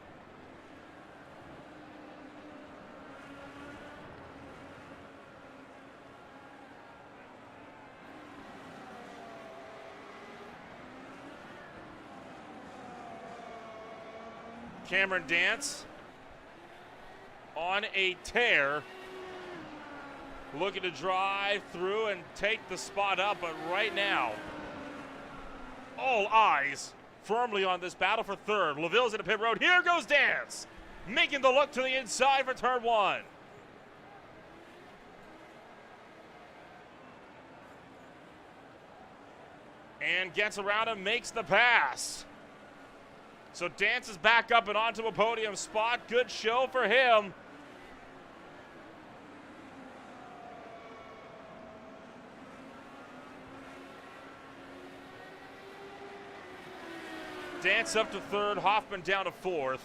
Cameron Dance on a tear, looking to drive through and take the spot up, but right now, all eyes firmly on this battle for 3rd. Laville's in the pit road. Here goes Dance, making the look to the inside for turn 1. And gets around him, makes the pass. So Dance is back up and onto a podium spot. Good show for him. Dance up to 3rd, Hoffman down to 4th.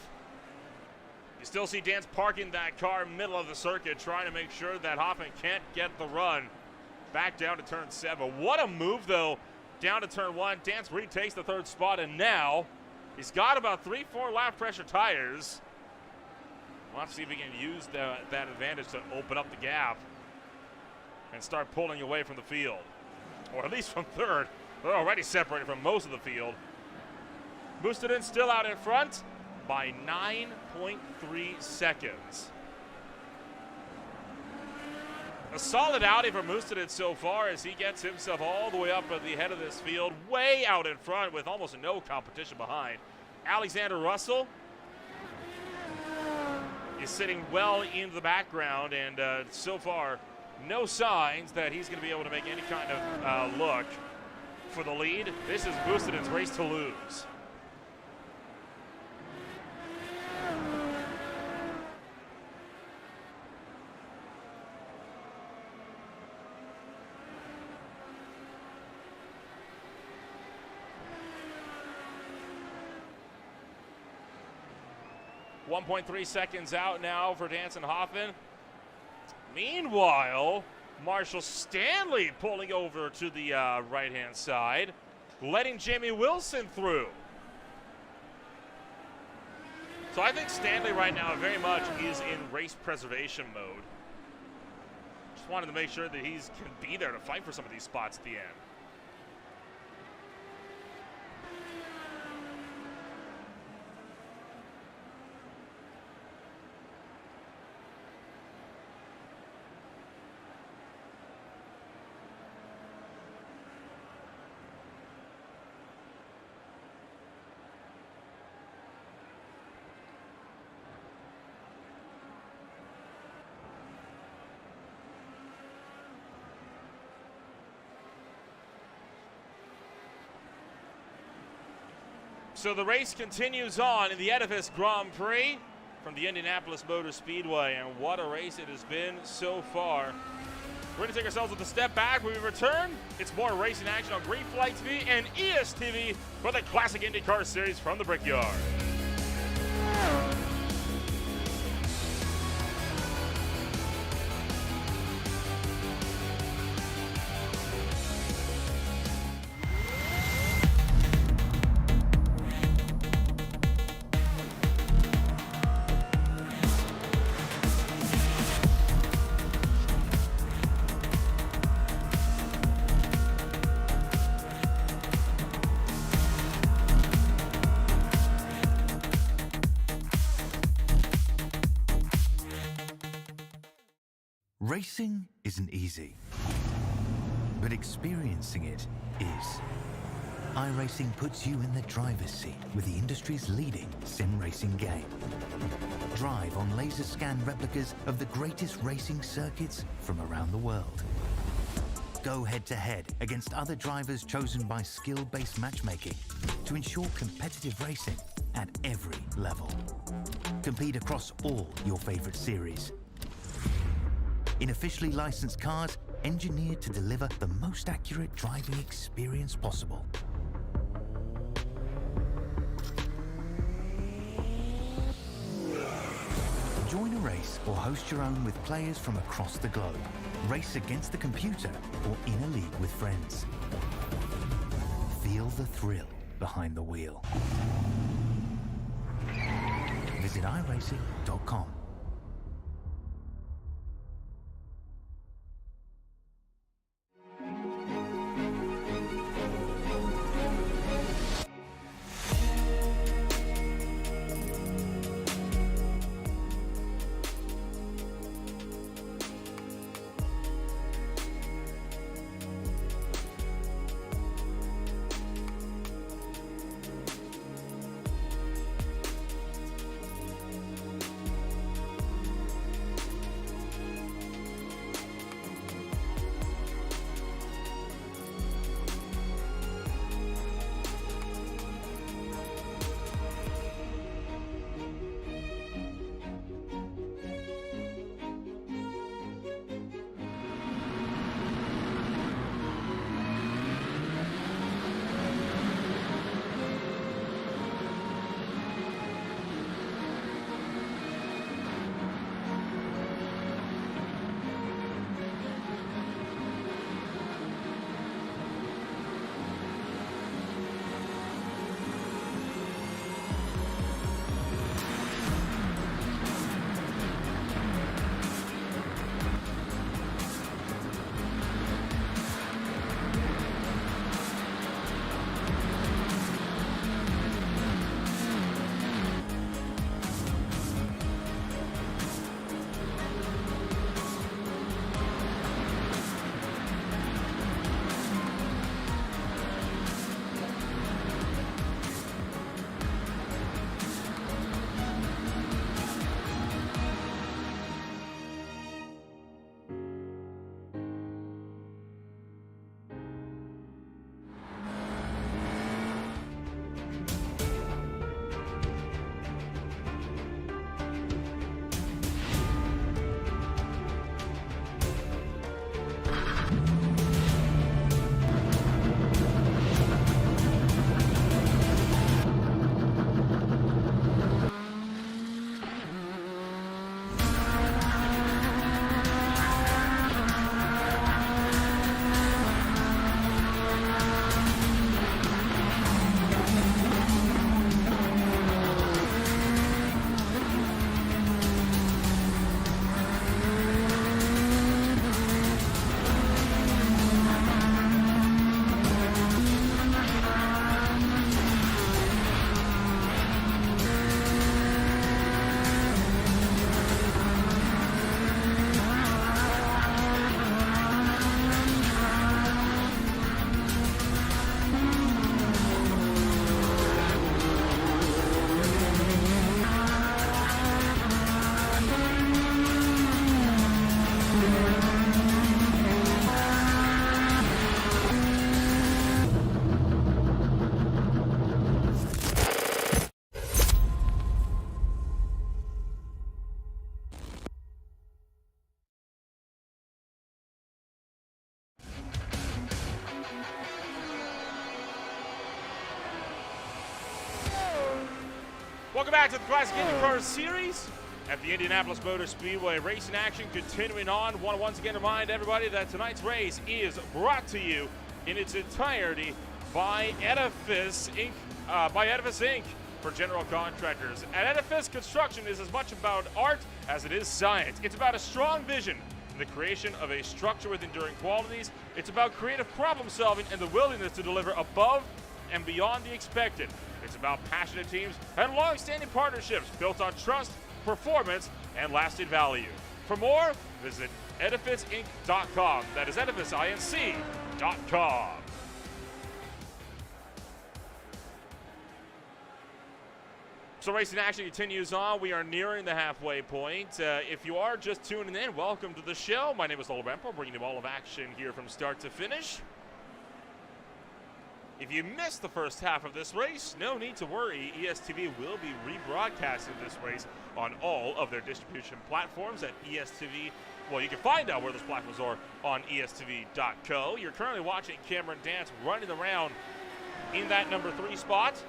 You still see Dance parking that car middle of the circuit, trying to make sure that Hoffman can't get the run back down to turn 7. What a move, though, down to turn 1. Dance retakes the 3rd spot, and now he's got about 3-4 lap pressure tires. We'll have to see if he can use that advantage to open up the gap and start pulling away from the field, or at least from 3rd. They're already separated from most of the field. Boosted in still out in front by 9.3 seconds. A solid outing for Mustadin so far as he gets himself all the way up at the head of this field, way out in front with almost no competition behind. Alexander Russell is sitting well in the background, and so far no signs that he's going to be able to make any kind of look for the lead. This is Mustadin's race to lose. .3 seconds out now for Dance and Hoffman. Meanwhile, Marshall Stanley pulling over to the right-hand side, letting Jamie Wilson through. So I think Stanley right now very much is in race preservation mode. Just just wanted to make sure that he can be there to fight for some of these spots at the end. So the race continues on in the Edifice Grand Prix from the Indianapolis Motor Speedway, and what a race it has been so far. We're going to take ourselves with a step back. When we return, it's more racing action on Green Flight TV and ESTV for the Classic Indycar Series from the Brickyard. Racing isn't easy, but experiencing it is. iRacing puts you in the driver's seat with the industry's leading sim racing game. Drive on laser scan replicas of the greatest racing circuits from around the world. Go head-to-head against other drivers chosen by skill-based matchmaking to ensure competitive racing at every level. Compete across all your favorite series in officially licensed cars engineered to deliver the most accurate driving experience possible. Join a race or host your own with players from across the globe. Race against the computer or in a league with friends. Feel the thrill behind the wheel. Visit iRacing.com. Welcome back to the Classic Indycar Series at the Indianapolis Motor Speedway. Racing action continuing on. Want to once again remind everybody that tonight's race is brought to you in its entirety by Edifice Inc. For general contractors. At Edifice, construction is as much about art as it is science. It's about a strong vision and the creation of a structure with enduring qualities. It's about creative problem solving and the willingness to deliver above and beyond the expected. It's about passionate teams and long-standing partnerships built on trust, performance, and lasting value. For more, visit edificeinc.com. That is edificeinc.com. So racing action continues on. We are nearing the halfway point. If you are just tuning in, welcome to the show. My name is Lolo Bempo, bringing you all of action here from start to finish. If you missed the first half of this race, no need to worry. ESTV will be rebroadcasting this race on all of their distribution platforms at ESTV. Well, you can find out where those platforms are on ESTV.co. You're currently watching Cameron Dance running around in that number 3 spot.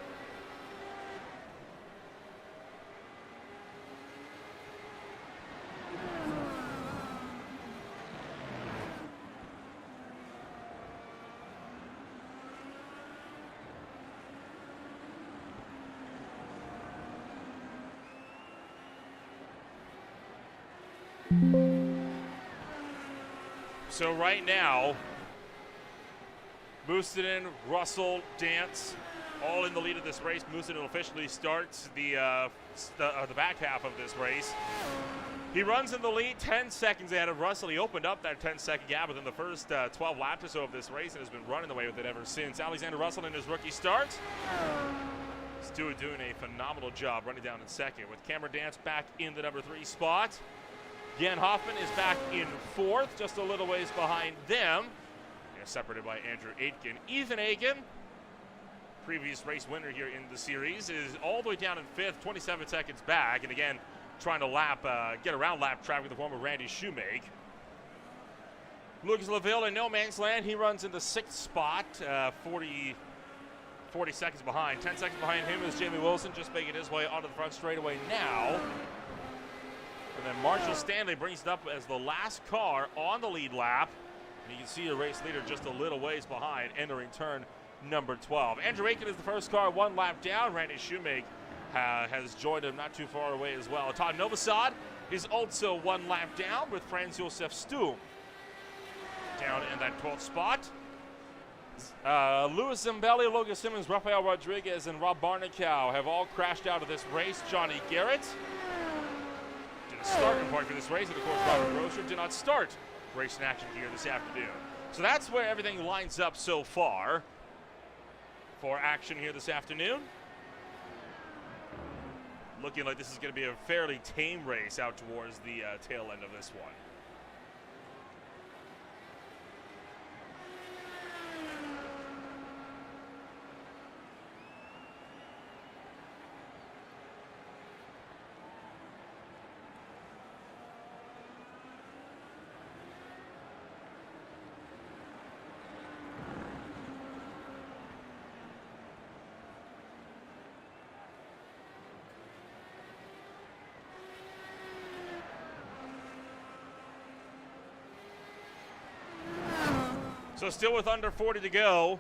So right now, Boosteden, Russell, Dance, all in the lead of this race. Boosteden officially starts the back half of this race. He runs in the lead 10 seconds ahead of Russell. He opened up that 10-second gap within the first 12 laps or so of this race and has been running away with it ever since. Alexander Russell in his rookie start. Stu doing a phenomenal job running down in second with Cameron Dance back in the number 3 spot. Jan Hoffman is back in 4th, just a little ways behind them. They're separated by Andrew Aitken. Ethan Aiken, previous race winner here in the series, is all the way down in 5th, 27 seconds back, and again, trying to get around lap traffic with the former Randy Shoemake. Lucas LaVille in no man's land. He runs in the 6th spot, 40 seconds behind. 10 seconds behind him is Jamie Wilson, just making his way onto the front straightaway now. And then Marshall Stanley brings it up as the last car on the lead lap. And you can see the race leader just a little ways behind, entering turn number 12. Andrew Aiken is the first car, 1 lap down. Randy Shoemake has joined him not too far away as well. Todd Novosad is also 1 lap down with Franz Josef Stum down in that 12th spot. Louis Zambelli, Logan Simmons, Rafael Rodriguez, and Rob Barnacow have all crashed out of this race. Johnny Garrett did a starting point for this race, and of course Robert Grosser did not start racing action here this afternoon. So that's where everything lines up so far for action here this afternoon. Looking like this is going to be a fairly tame race out towards the tail end of this one. So still with under 40 to go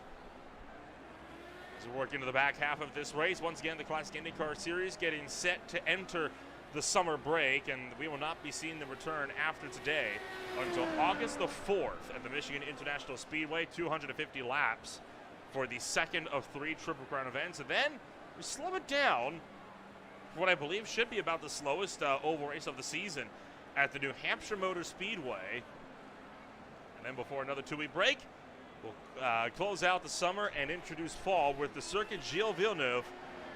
as we work into the back half of this race. Once again, the Classic Indycar Series getting set to enter the summer break, and we will not be seeing the return after today until August the 4th at the Michigan International Speedway, 250 laps for the second of 3 Triple Crown events. And then we slow it down for what I believe should be about the slowest oval race of the season at the New Hampshire Motor Speedway. And then before another 2-week break, we'll close out the summer and introduce fall with the Circuit Gilles Villeneuve,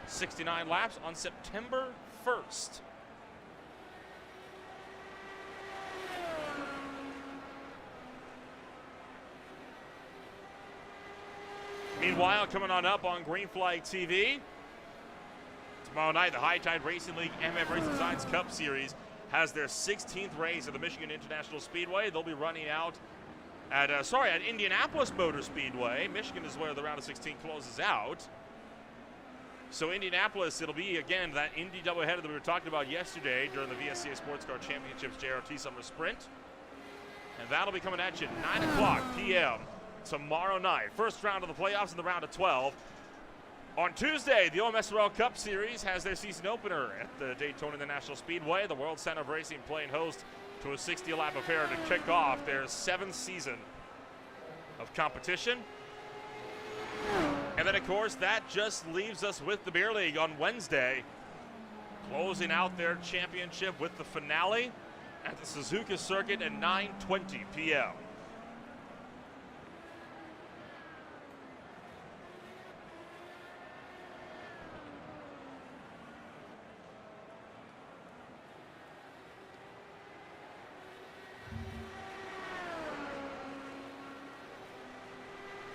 69 laps on September 1st. Meanwhile, coming on up on Green Flag TV, tomorrow night, the High Tide Racing League MF Racing Designs Cup Series has their 16th race at the Michigan International Speedway. They'll be running out at Indianapolis Motor Speedway. Michigan is where the round of 16 closes out. So Indianapolis, it'll be, again, that Indy doubleheader that we were talking about yesterday during the VSCA Sports Car Championships JRT Summer Sprint. And that'll be coming at you 9 o'clock p.m. tomorrow night. First round of the playoffs in the round of 12. On Tuesday, the OMSRL Cup Series has their season opener at the Daytona International Speedway. The World Center of Racing playing host to a 60-lap affair to kick off their 7th season of competition. And then, of course, that just leaves us with the Beer League on Wednesday, closing out their championship with the finale at the Suzuka Circuit at 9:20 p.m.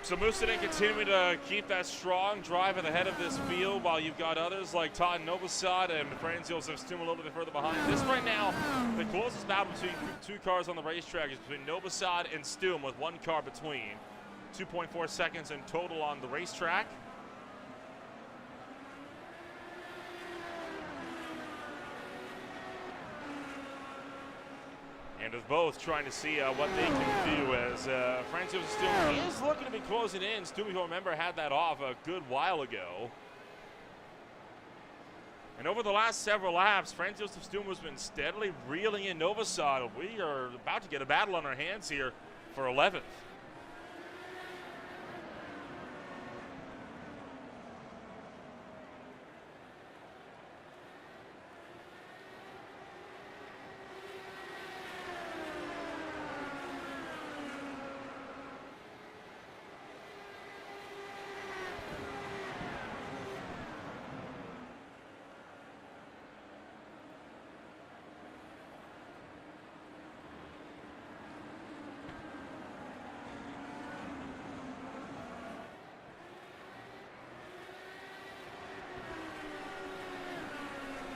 So Mooseton continuing to keep that strong drive at the head of this field while you've got others like Todd Novosad and Franz Josef Stum a little bit further behind. This right now, the closest battle between two cars on the racetrack is between Novosad and Stum with one car between. 2.4 seconds in total on the racetrack. And with both trying to see what they can do as Franz Josef Stum is looking to be closing in. Stum, if you remember, had that off a good while ago. And over the last several laps, Franz Josef Stum has been steadily reeling in Novosad. We are about to get a battle on our hands here for 11th.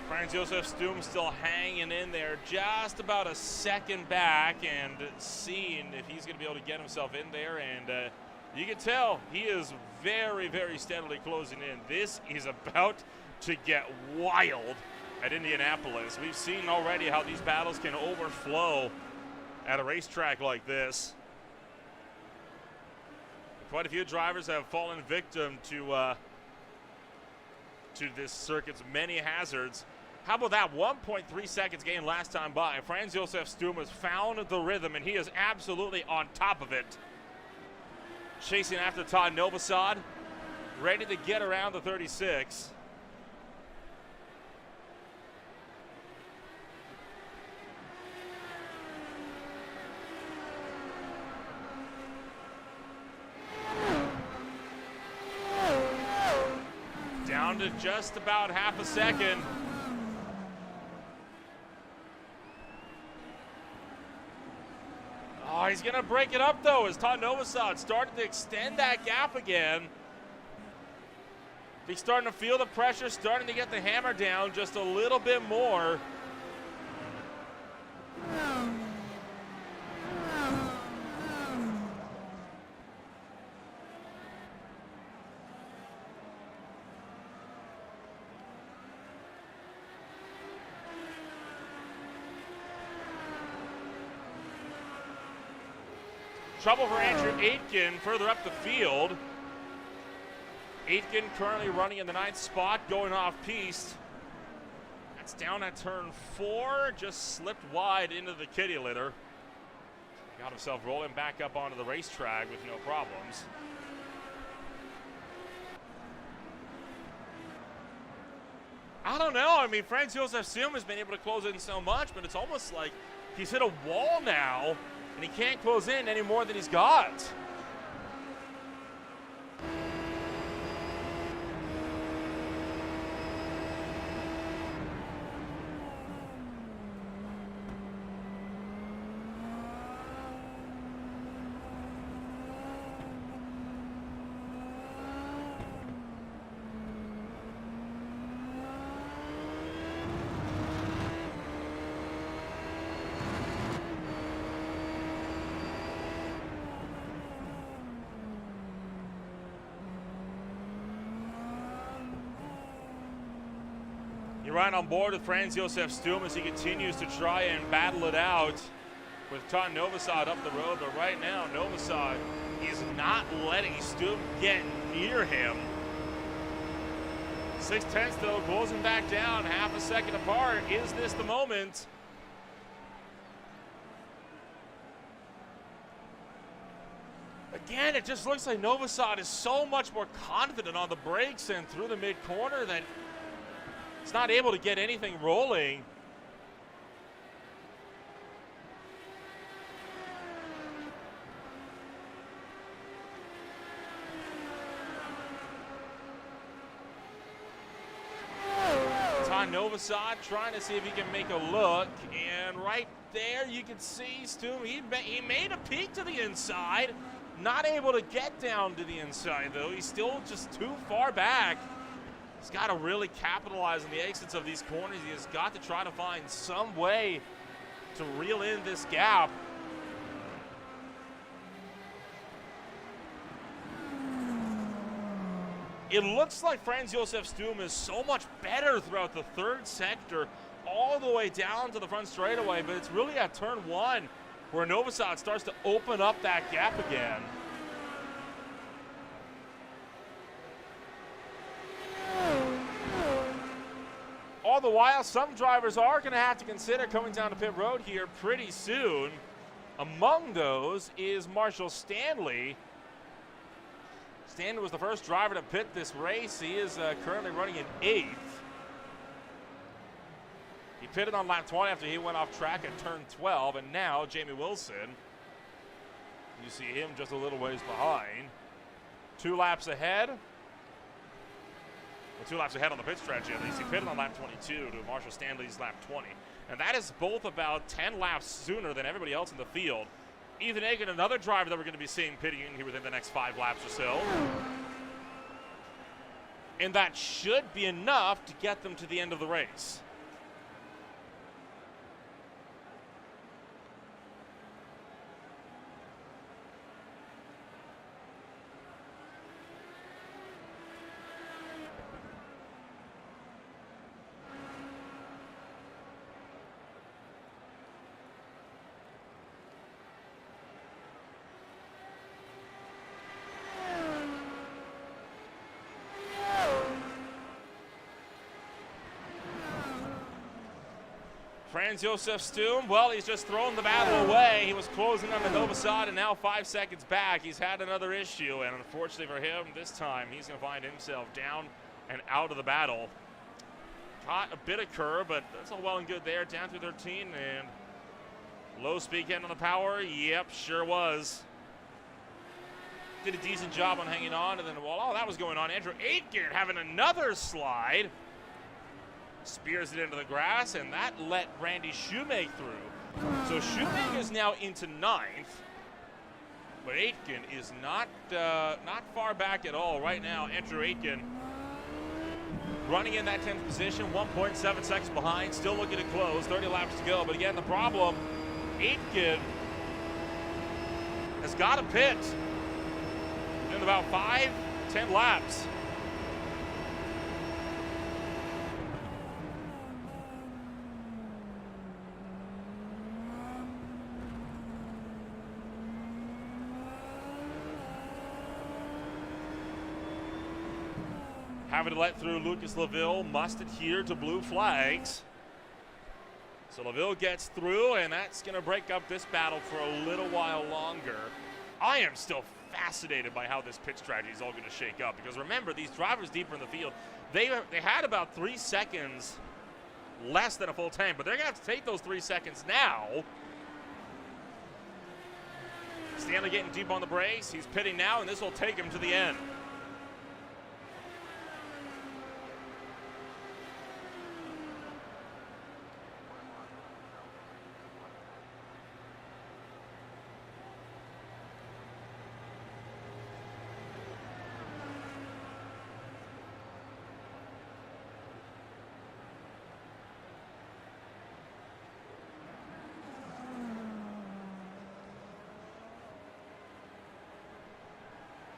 Franz Josef Stum still hanging in there, just about a second back, and seeing if he's going to be able to get himself in there. And you can tell he is very, very steadily closing in. This is about to get wild at Indianapolis. We've seen already how these battles can overflow at a racetrack like this. Quite a few drivers have fallen victim to this circuit's many hazards. How about that 1.3 seconds gain last time by? Franz Josef Stum has found the rhythm, and he is absolutely on top of it. Chasing after Todd Novosad, ready to get around the 36. Down to just about half a second. Oh, he's going to break it up, though, as Todd Novosad started to extend that gap again. He's starting to feel the pressure, starting to get the hammer down just a little bit more. Trouble for Andrew Aitken further up the field. Aitken currently running in the 9th spot, going off piste. That's down at turn 4, just slipped wide into the kitty litter. Got himself rolling back up onto the racetrack with no problems. I don't know. I mean, Franz Josef Stum has been able to close in so much, but it's almost like he's hit a wall now, and he can't close in any more than he's got. right on board with Franz Josef Stum as he continues to try and battle it out with Todd Novosad up the road. But right now, Novosad is not letting Stum get near him. 6/10 though, closing back down, half a second apart. Is this the moment? Again, it just looks like Novosad is so much more confident on the brakes and through the mid-corner that he's not able to get anything rolling. Novosad trying to see if he can make a look, and right there you can see Stum, he made a peek to the inside, not able to get down to the inside though. He's still just too far back. He's got to really capitalize on the exits of these corners. He has got to try to find some way to reel in this gap. It looks like Franz Josef Stum is so much better throughout the third sector, all the way down to the front straightaway, but it's really at turn one where Novosad starts to open up that gap again. All the while, some drivers are going to have to consider coming down to pit road here pretty soon. Among those is Marshall Stanley. Stanley was the first driver to pit this race. He is currently running in 8th. He pitted on lap 20 after he went off track at turn 12, and now Jamie Wilson, you see him just a little ways behind. 2 laps ahead. Well, 2 laps ahead on the pit strategy at least. He pitted on lap 22 to Marshall Stanley's lap 20. And that is both about 10 laps sooner than everybody else in the field. Ethan Aiken, another driver that we're going to be seeing pitting in here within the next 5 laps or so. And that should be enough to get them to the end of the race. Franz Josef Stum, well, he's just thrown the battle away. He was closing on the Novosad and now 5 seconds back. He's had another issue, and unfortunately for him, this time he's going to find himself down and out of the battle. Caught a bit of curb, but that's all well and good there. Down through 13, and low speed getting on the power. Yep, sure was. Did a decent job on hanging on, and then while all that was going on, Andrew Aitken having another slide. Spears it into the grass, and that let Randy Shoemake through. So Shoemake is now into 9th, but Aitken is not far back at all right now. Andrew Aitken running in that 10th position, 1.7 seconds behind, still looking to close, 30 laps to go. But again, the problem, Aitken has got to pit in about 5-10 laps. Having to let through Lucas Laville, must adhere to blue flags. So Laville gets through, and that's going to break up this battle for a little while longer. I am still fascinated by how this pit strategy is all going to shake up, because remember, these drivers deeper in the field, they had about 3 seconds less than a full tank, but they're going to have to take those 3 seconds now. Stanley getting deep on the brakes. He's pitting now, and this will take him to the end.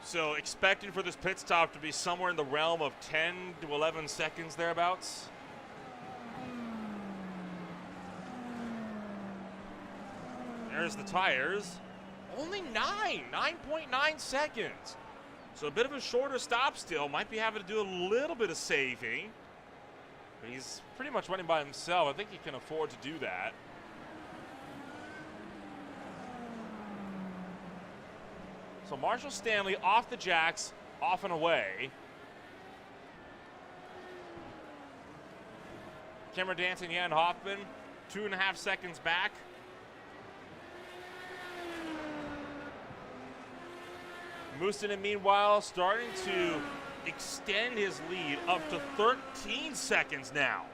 So expected for this pit stop to be somewhere in the realm of 10 to 11 seconds thereabouts. There's the tires. Only 9.9 seconds. So a bit of a shorter stop still. Might be having to do a little bit of saving. But he's pretty much running by himself. I think he can afford to do that. So Marshall Stanley off the jacks, off and away. Cameron Danton, Jan Hoffman, 2.5 seconds back. Mustonen, meanwhile, starting to extend his lead up to 13 seconds now,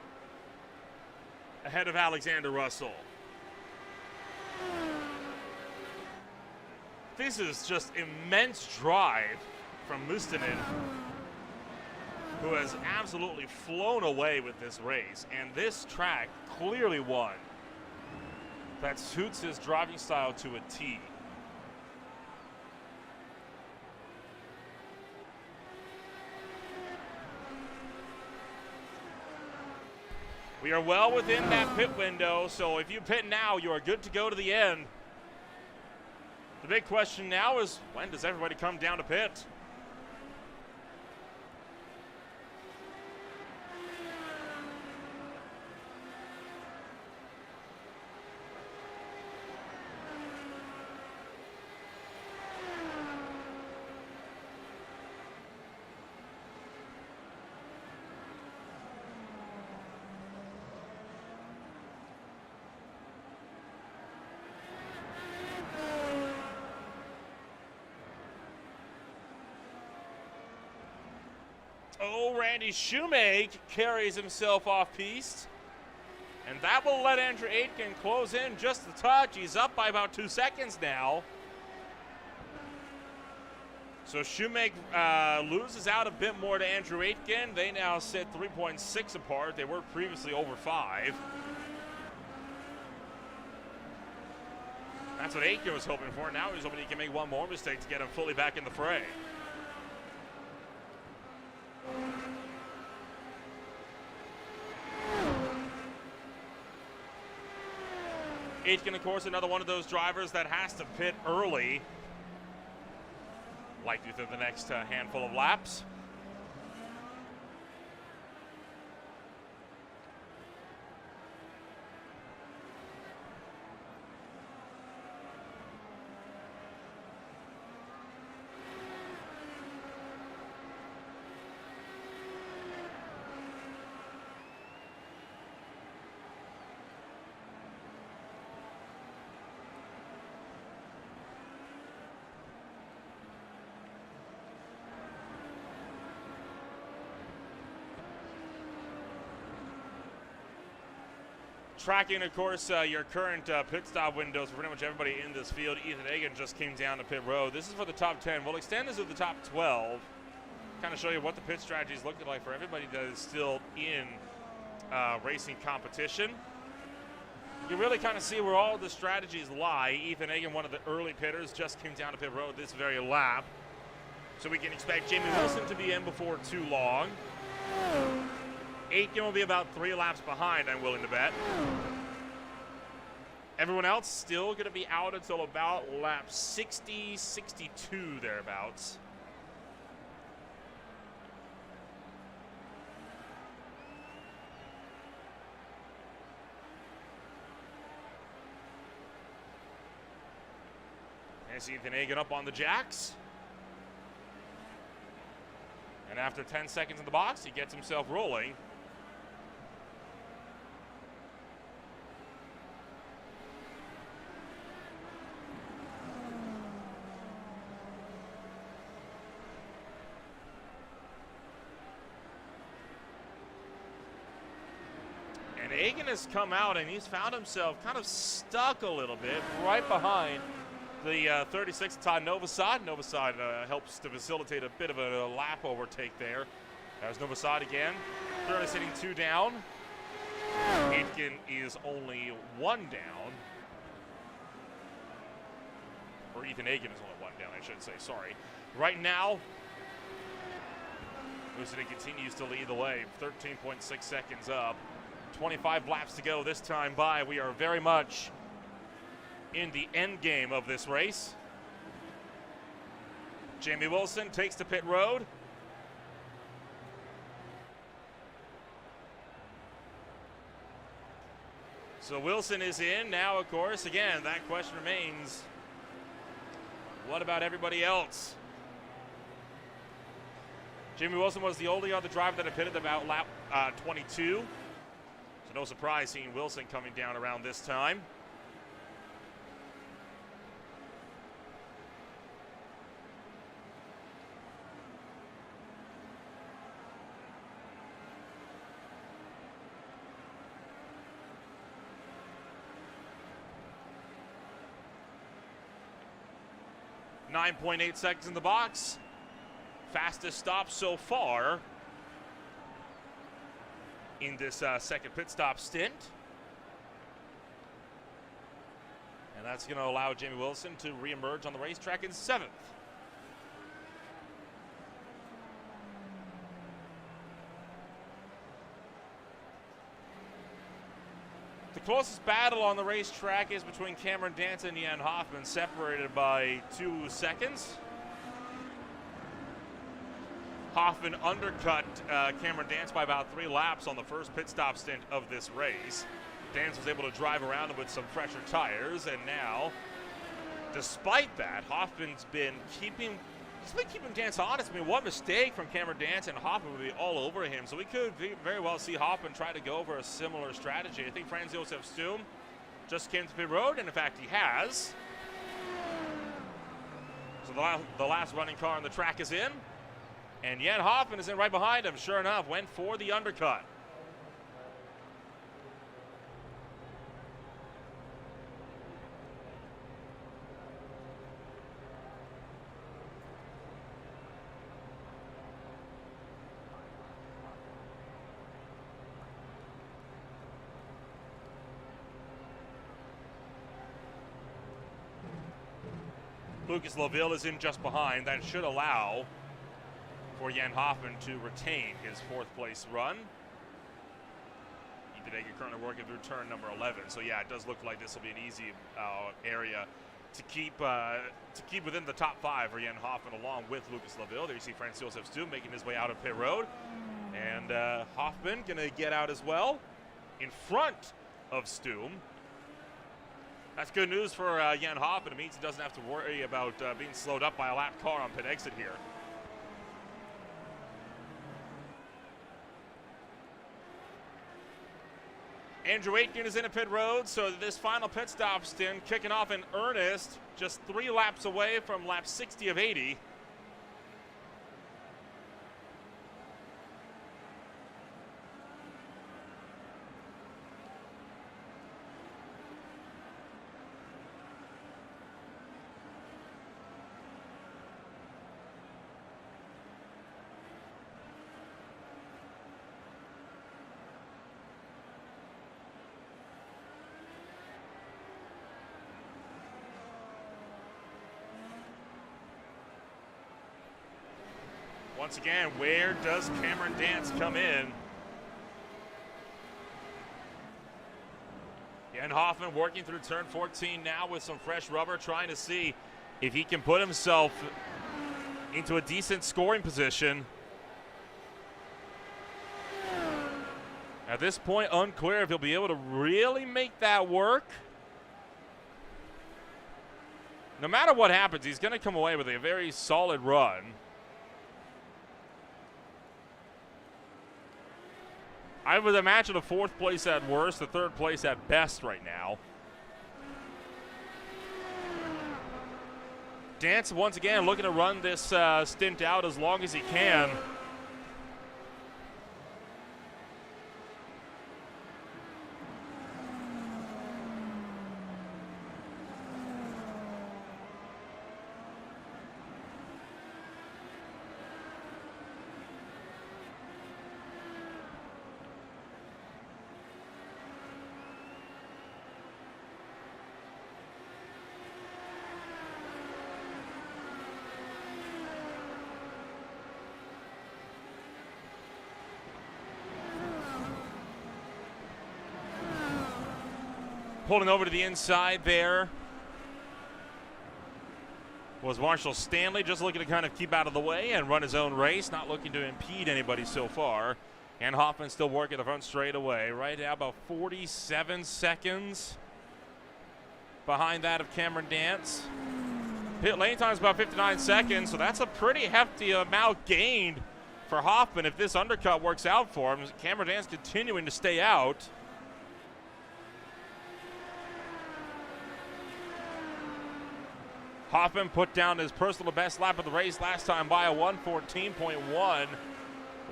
ahead of Alexander Russell. This is just immense drive from Mustonen, who has absolutely flown away with this race, and this track clearly one that suits his driving style to a T. We are well within that pit window, so if you pit now, you are good to go to the end. The big question now is, when does everybody come down to pit? Oh, Randy Shoemake carries himself off piste. And that will let Andrew Aitken close in just a touch. He's up by about 2 seconds now. So Shoemake loses out a bit more to Andrew Aitken. They now sit 3.6 apart. They were previously over 5. That's what Aitken was hoping for. Now he's hoping he can make one more mistake to get him fully back in the fray. Aitken, of course, another one of those drivers that has to pit early, likely through the next handful of laps. Tracking, of course, your current pit stop windows for pretty much everybody in this field. Ethan Hagan just came down to pit road. This is for the top 10. We'll extend this to the top 12. Kind of show you what the pit strategy is looking like for everybody that is still in racing competition. You really kind of see where all the strategies lie. Ethan Hagan, one of the early pitters, just came down to pit road this very lap. So we can expect Jamie Wilson to be in before too long. Aitken will be about 3 laps behind, I'm willing to bet. Everyone else still going to be out until about lap 60, 62 thereabouts. There's Ethan Hagan up on the jacks. And after 10 seconds in the box, he gets himself rolling. And Hagan has come out and he's found himself kind of stuck a little bit right behind the 36 Todd Novosad. Novosad helps to facilitate a bit of a lap overtake there. There's Novosad again. Currently sitting 2 down. Aitken is only 1 down. Or Ethan Hagan is only 1 down, I should say. Sorry. Right now, Mustonen continues to lead the way. 13.6 seconds up. 25 laps to go this time by. We are very much in the end game of this race. Jamie Wilson takes to pit road. So Wilson is in. Now, of course, again, that question remains, what about everybody else? Jamie Wilson was the only other driver that had pitted about lap 22. So no surprise seeing Wilson coming down around this time. .8 seconds in the box. Fastest stop so far in this second pit stop stint. And that's going to allow Jamie Wilson to reemerge on the racetrack in 7th. The closest battle on the racetrack is between Cameron Dance and Jan Hoffman, separated by 2 seconds. Hoffman undercut Cameron Dance by about 3 laps on the first pit stop stint of this race. Dance was able to drive around him with some fresher tires, and now, despite that, Hoffman's been keeping Dance honest. I mean, one mistake from Cameron Dance and Hoffman would be all over him. So we could very well see Hoffman try to go over a similar strategy. I think Franz Josef Stum just came to pit road, and in fact he has. So the last running car on the track is in. And Jan Hoffman is in right behind him. Sure enough, went for the undercut. Lucas Laville is in just behind. That should allow for Jan Hoffman to retain his 4th place run. Ethan Egger currently working through turn number 11. So yeah, it does look like this will be an easy area to keep within the top 5 for Jan Hoffman along with Lucas Laville. There you see Franz Josef Stum making his way out of pit road. And Hoffman gonna get out as well in front of Stum. That's good news for Jan Hoffman. It means he doesn't have to worry about being slowed up by a lap car on pit exit here. Andrew Aitken is in a pit road, so this final pit stop stint kicking off in earnest, just 3 laps away from lap 60 of 80. Once again, where does Cameron Dance come in? Jan Hoffman working through turn 14 now with some fresh rubber, trying to see if he can put himself into a decent scoring position. At this point, unclear if he'll be able to really make that work. No matter what happens, he's going to come away with a very solid run. I would imagine a 4th place at worst, a 3rd place at best right now. Dance, once again, looking to run this stint out as long as he can. Pulling over to the inside there was Marshall Stanley, just looking to kind of keep out of the way and run his own race, not looking to impede anybody so far. And Hoffman still working the front straightaway. Right now about 47 seconds behind that of Cameron Dance. Pit lane time is about 59 seconds, so that's a pretty hefty amount gained for Hoffman if this undercut works out for him. Cameron Dance continuing to stay out. Hoffman put down his personal best lap of the race last time by a 1:14.1.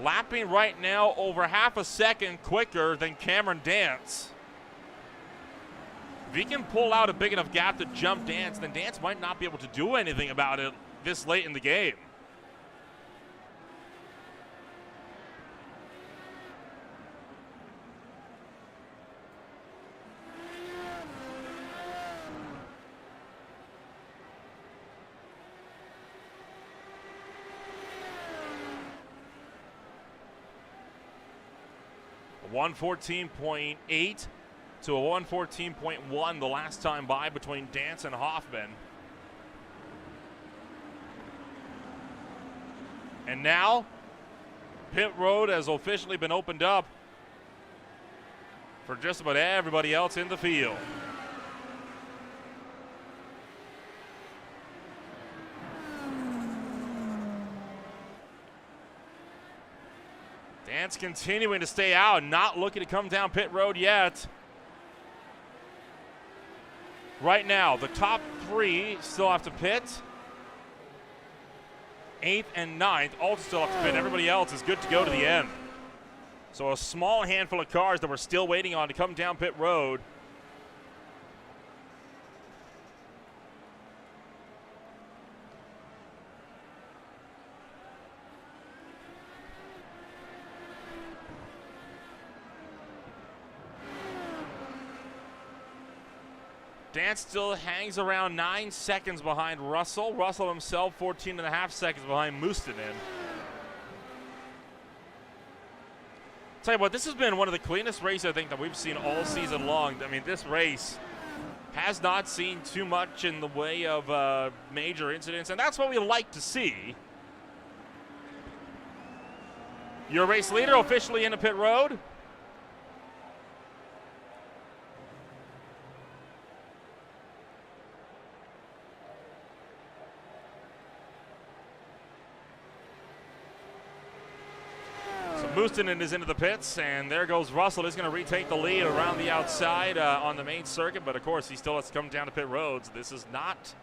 Lapping right now over half a second quicker than Cameron Dance. If he can pull out a big enough gap to jump Dance, then Dance might not be able to do anything about it this late in the game. A 1:14.8 to a 1:14.1 the last time by between Dance and Hoffman. And now, pit road has officially been opened up for just about everybody else in the field. Dance continuing to stay out, not looking to come down pit road yet. Right now, the top three still have to pit. 8th and 9th all still have to pit. Everybody else is good to go to the end. So a small handful of cars that we're still waiting on to come down pit road. Dance still hangs around 9 seconds behind Russell. Russell himself 14.5 seconds behind Mustonen. Tell you what, this has been one of the cleanest races I think that we've seen all season long. I mean, this race has not seen too much in the way of major incidents, and that's what we like to see. Your race leader officially into pit road. Mustonen is into the pits, and there goes Russell. He's going to retake the lead around the outside on the main circuit, but of course he still has to come down to pit roads. This is not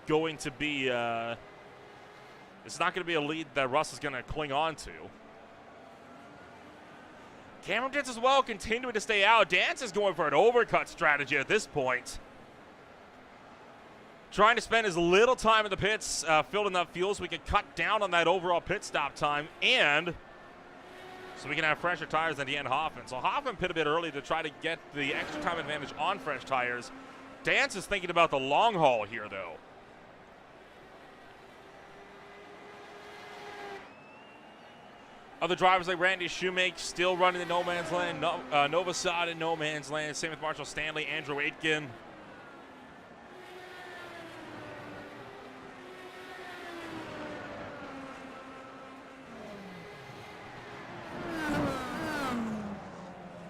going to be it's not going to be a lead that Russ is going to cling on to. Cameron Dance as well continuing to stay out. Dance is going for an overcut strategy at this point, trying to spend as little time in the pits filling up fuel so we can cut down on that overall pit stop time, and so we can have fresher tires than Deanne Hoffman. So Hoffman pit a bit early to try to get the extra time advantage on fresh tires. Dance is thinking about the long haul here, though. Other drivers like Randy Shoemake still running in no man's land. Novosad in no man's land. Same with Marshall Stanley, Andrew Aitken.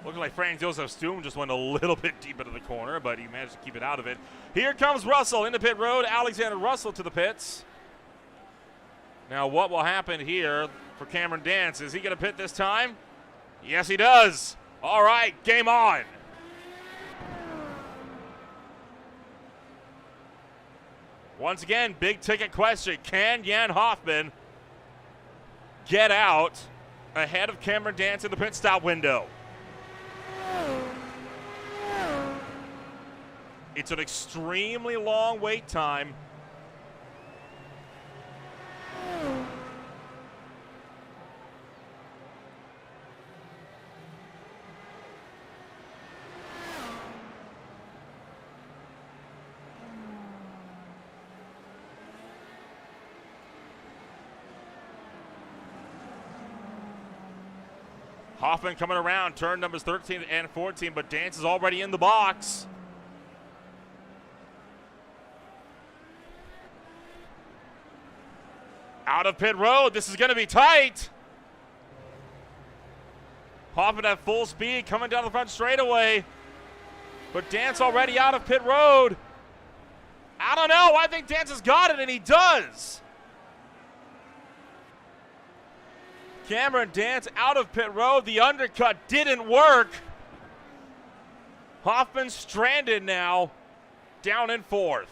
Looking like Frank Joseph Stum just went a little bit deep into the corner, but he managed to keep it out of it. Here comes Russell into pit road. Alexander Russell to the pits. Now what will happen here for Cameron Dance? Is he going to pit this time? Yes, he does. All right, game on. Once again, big ticket question. Can Jan Hoffman get out ahead of Cameron Dance in the pit stop window? It's an extremely long wait time. Hoffman coming around, turn numbers 13 and 14, but Dance is already in the box. Out of pit road. This is going to be tight. Hoffman at full speed coming down the front straightaway. But Dance already out of pit road. I don't know. I think Dance has got it, and he does. Cameron Dance out of pit road. The undercut didn't work. Hoffman stranded now, down in fourth.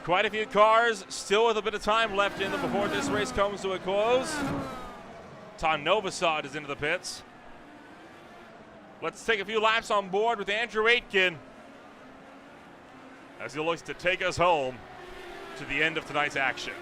Quite a few cars still with a bit of time left in them before this race comes to a close. Tom Novosad is into the pits. Let's take a few laps on board with Andrew Aitken as he looks to take us home to the end of tonight's action.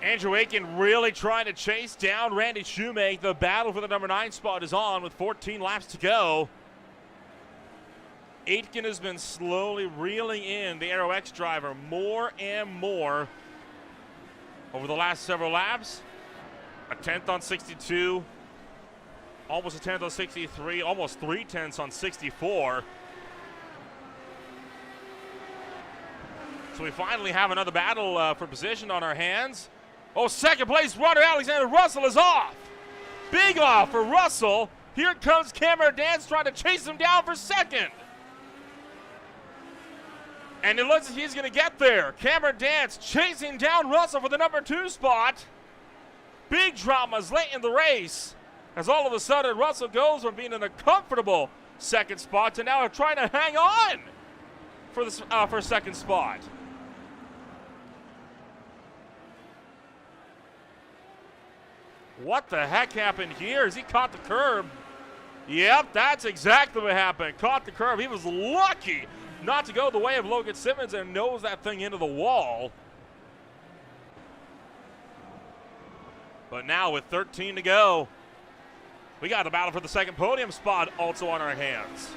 Andrew Aitken really trying to chase down Randy Shoemake. The battle for the number 9 spot is on with 14 laps to go. Aitken has been slowly reeling in the Aero X driver more and more over the last several laps. A 10th on 62. Almost a 10th on 63. Almost 3/10ths on 64. So we finally have another battle for position on our hands. Oh, second place runner Alexander Russell is off. Big off for Russell. Here comes Cameron Dance trying to chase him down for second. And it looks like he's going to get there. Cameron Dance chasing down Russell for the number 2 spot. Big dramas late in the race, as all of a sudden Russell goes from being in a comfortable second spot to now trying to hang on for second spot. What the heck happened here? Has he caught the curb? Yep, that's exactly what happened. Caught the curb. He was lucky not to go the way of Logan Simmons and nose that thing into the wall. But now with 13 to go, we got the battle for the second podium spot also on our hands.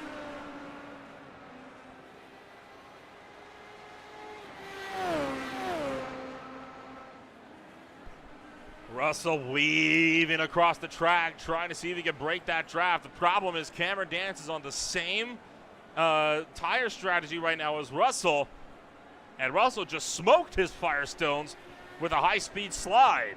Russell weaving across the track, trying to see if he can break that draft. The problem is Cameron Dance is on the same tire strategy right now as Russell, and Russell just smoked his Firestones with a high-speed slide.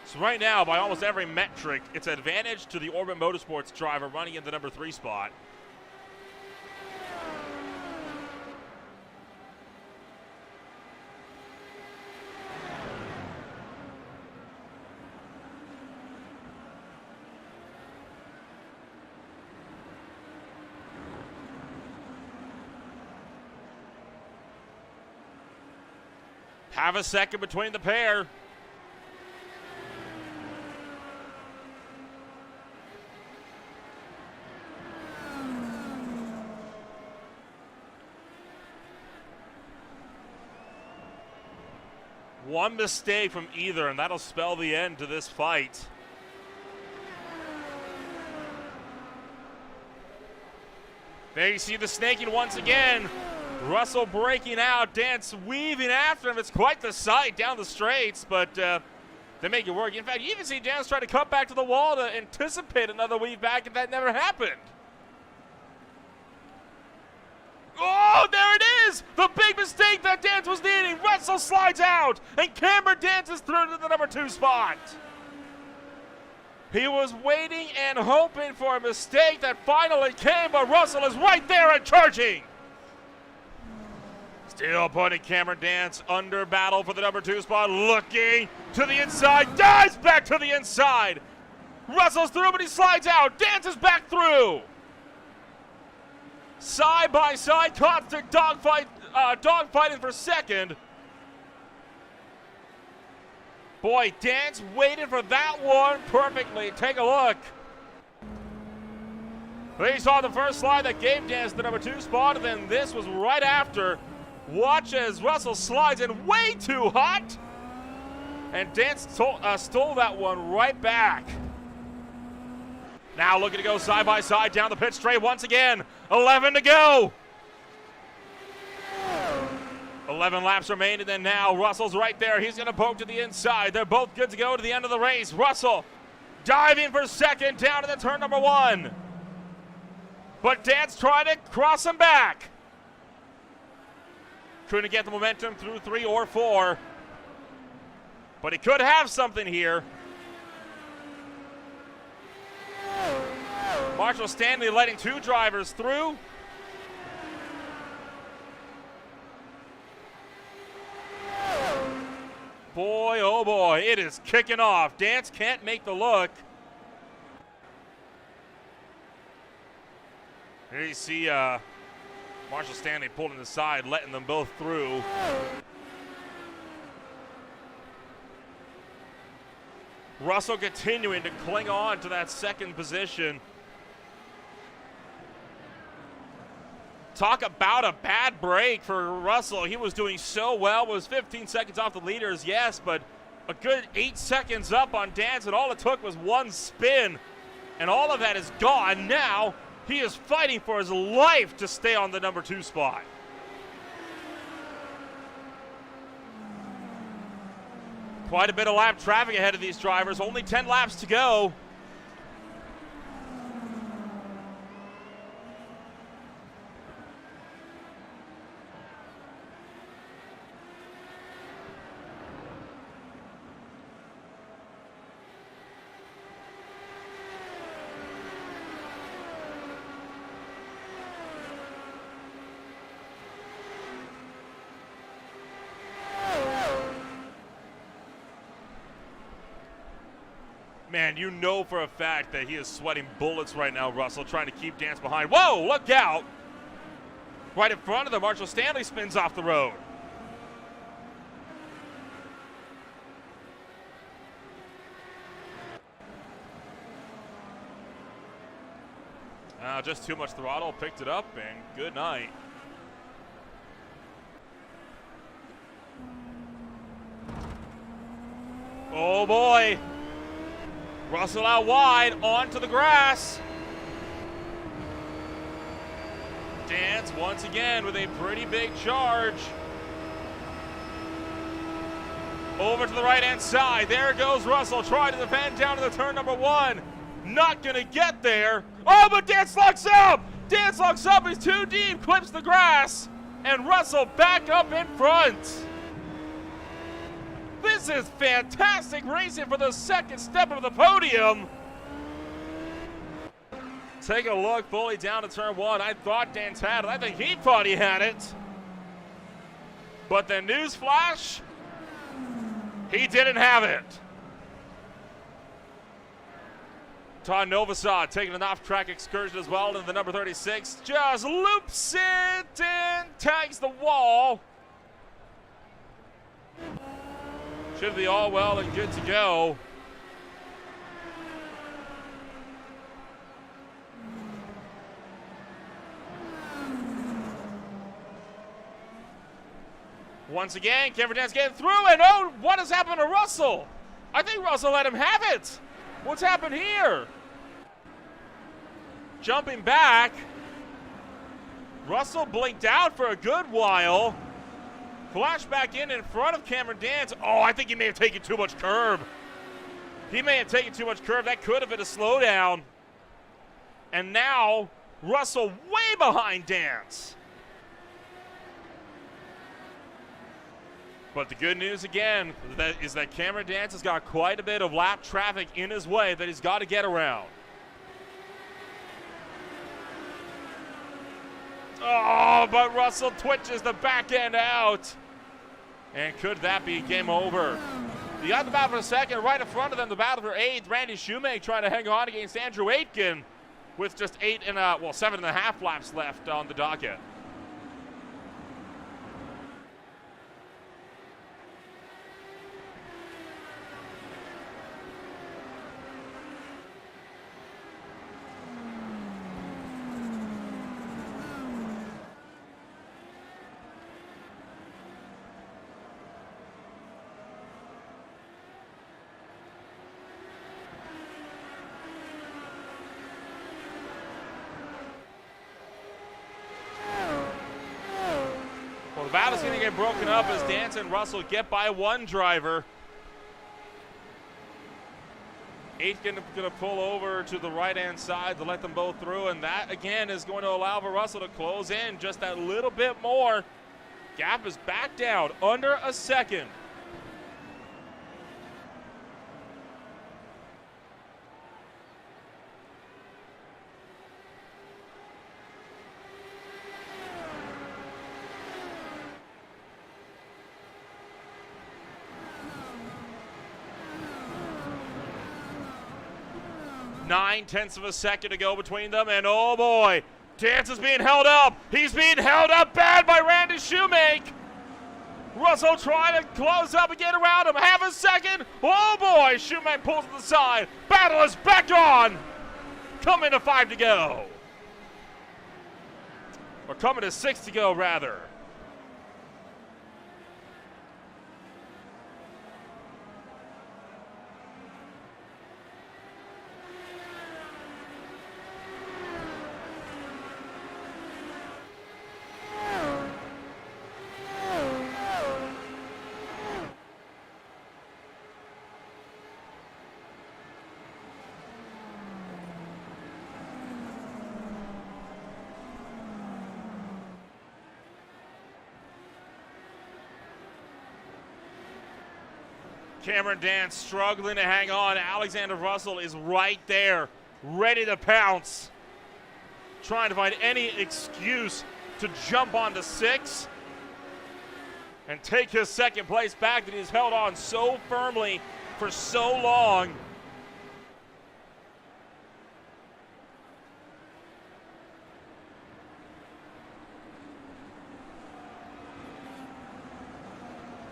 So right now, by almost every metric, it's an advantage to the Orbit Motorsports driver running in the number 3 spot. Have a second between the pair. One mistake from either, and that'll spell the end to this fight. There you see the snaking once again. Russell breaking out, Dance weaving after him. It's quite the sight down the straights, but they make it work. In fact, you even see Dance try to cut back to the wall to anticipate another weave back, and that never happened. Oh, there it is! The big mistake that Dance was needing. Russell slides out, and Cameron Dance is through to the number 2 spot. He was waiting and hoping for a mistake that finally came, but Russell is right there and charging. Still putting Cameron Dance under battle for the number 2 spot, looking to the inside, dives back to the inside. Russell's through, but he slides out. Dance is back through. Side by side, constant dogfighting for second. Boy, Dance waited for that one perfectly. Take a look. They saw the first slide that gave Dance the number 2 spot, and then this was right after. Watch as Russell slides in way too hot. And Dance stole that one right back. Now looking to go side by side down the pit straight once again. 11 to go. 11 laps remain, and then now Russell's right there. He's going to poke to the inside. They're both good to go to the end of the race. Russell diving for second down to the turn number 1. But Dance trying to cross him back. Couldn't get the momentum through 3 or 4. But he could have something here. Marshall Stanley letting 2 drivers through. Boy, oh boy, it is kicking off. Dance can't make the look. Here you see Marshall Stanley pulling the side, letting them both through. Russell continuing to cling on to that second position. Talk about a bad break for Russell. He was doing so well, was 15 seconds off the leaders, yes, but a good 8 seconds up on Dance, and all it took was one spin, and all of that is gone. Now he is fighting for his life to stay on the number 2 spot. Quite a bit of lap traffic ahead of these drivers. Only 10 laps to go. Man, you know for a fact that he is sweating bullets right now, Russell, trying to keep Dance behind. Whoa, look out! Right in front of them, Marshall Stanley spins off the road. Just too much throttle, picked it up, and good night. Oh boy! Russell out wide, onto the grass. Dance once again with a pretty big charge. Over to the right-hand side. There goes Russell, trying to defend down to the turn number 1. Not gonna get there. Oh, but Dance locks up! Dance locks up, he's too deep, clips the grass, and Russell back up in front. This is fantastic racing for the second step of the podium. Take a look fully down to turn 1. I thought Dance had it. I think he thought he had it. But the news flash, he didn't have it. Todd Novosad taking an off-track excursion as well into the number 36. Just loops it and tags the wall. Should be all well and good to go. Once again, Cameron Dance getting through, and oh, what has happened to Russell? I think Russell let him have it. What's happened here? Jumping back. Russell blinked out for a good while. Flash back in front of Cameron Dance. Oh, I think he may have taken too much curb. He may have taken too much curb. That could have been a slowdown. And now, Russell way behind Dance. But the good news again is that Cameron Dance has got quite a bit of lap traffic in his way that he's got to get around. Oh, but Russell twitches the back end out. And could that be game over? You got the battle for second. Right in front of them, the battle for 8th. Randy Shoemake trying to hang on against Andrew Aitken with just 7.5 laps left on the docket. The battle's going to get broken up as Dance and Russell get by one driver. Aitken going to pull over to the right-hand side to let them both through, and that, again, is going to allow for Russell to close in just that little bit more. Gap is back down under a second. Nine-tenths of a second to go between them, and oh boy, Dance is being held up. He's being held up bad by Randy Shoemake. Russell trying to close up and get around him. Half a second. Oh boy, Shoemake pulls to the side. Battle is back on. Coming to 5 to go. Or coming to 6 to go, rather. Cameron Dance struggling to hang on. Alexander Russell is right there, ready to pounce. Trying to find any excuse to jump onto 6 and take his second place back that he's held on so firmly for so long.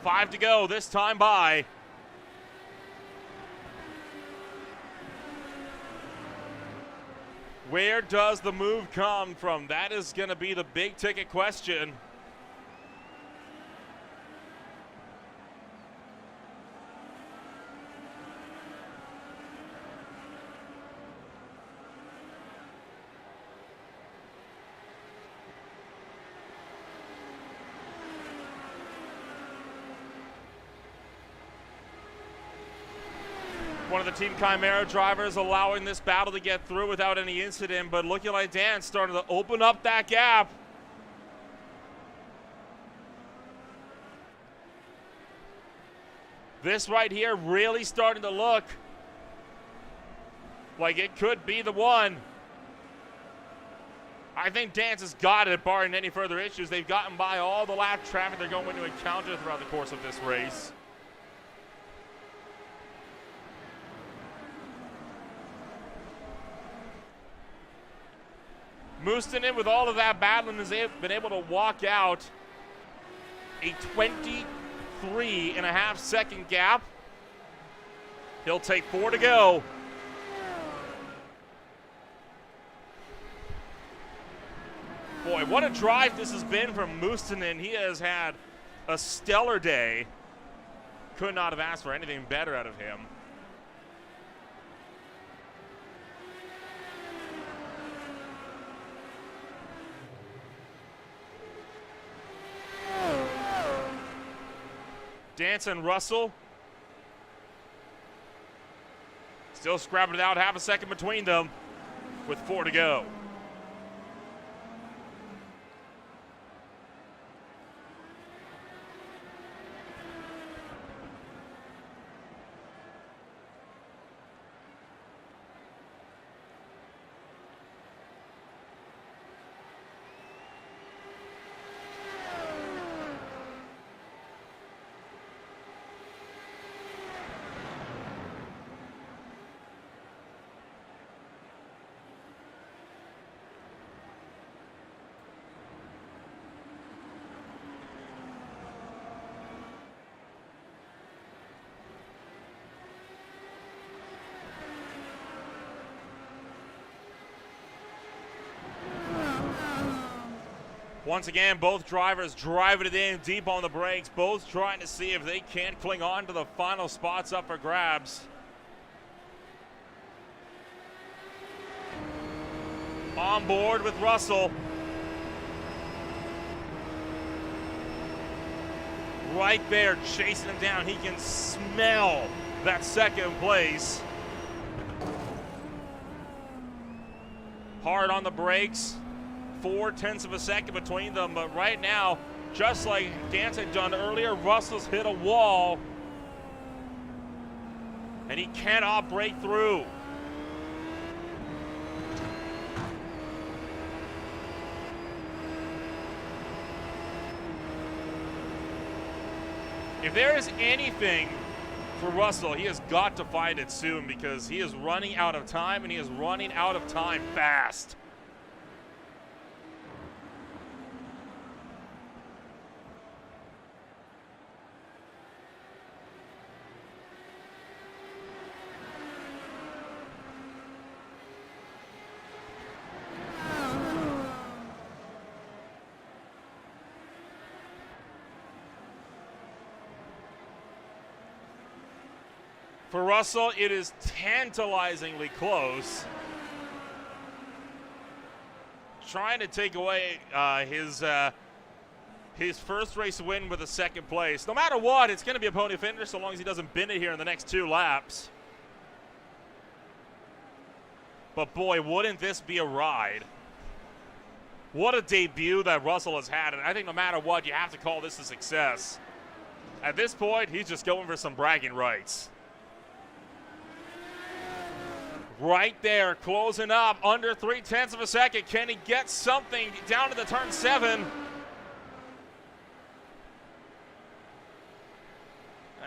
Five to go, this time by. Where does the move come from? That is going to be the big ticket question. One of the Team Chimera drivers allowing this battle to get through without any incident, but looking like Dan starting to open up that gap. This right here really starting to look like it could be the one. I think Dance has got it, barring any further issues. They've gotten by all the lap traffic they're going to encounter throughout the course of this race. Moostonen, with all of that battling, has been able to walk out a 23.5 second gap. He'll take 4 to go. Boy, what a drive this has been from Moostonen. He has had a stellar day. Could not have asked for anything better out of him. Dance and Russell still scrapping it out, half a second between them with 4 to go. Once again, both drivers driving it in deep on the brakes, both trying to see if they can't cling on to the final spots up for grabs. On board with Russell. Right there, chasing him down. He can smell that second place. Hard on the brakes. 0.4 of a second between them, but right now, just like Dance had done earlier, Russell's hit a wall, and he cannot break through. If there is anything for Russell, he has got to find it soon, because he is running out of time, and he is running out of time fast. For Russell, it is tantalizingly close. Trying to take away his first race win with a second place. No matter what, it's going to be a podium finish so long as he doesn't bin it here in the next 2 laps. But boy, wouldn't this be a ride. What a debut that Russell has had, and I think no matter what, you have to call this a success. At this point, he's just going for some bragging rights. Right there, closing up, under 0.3 of a second. Can he get something down to the turn 7?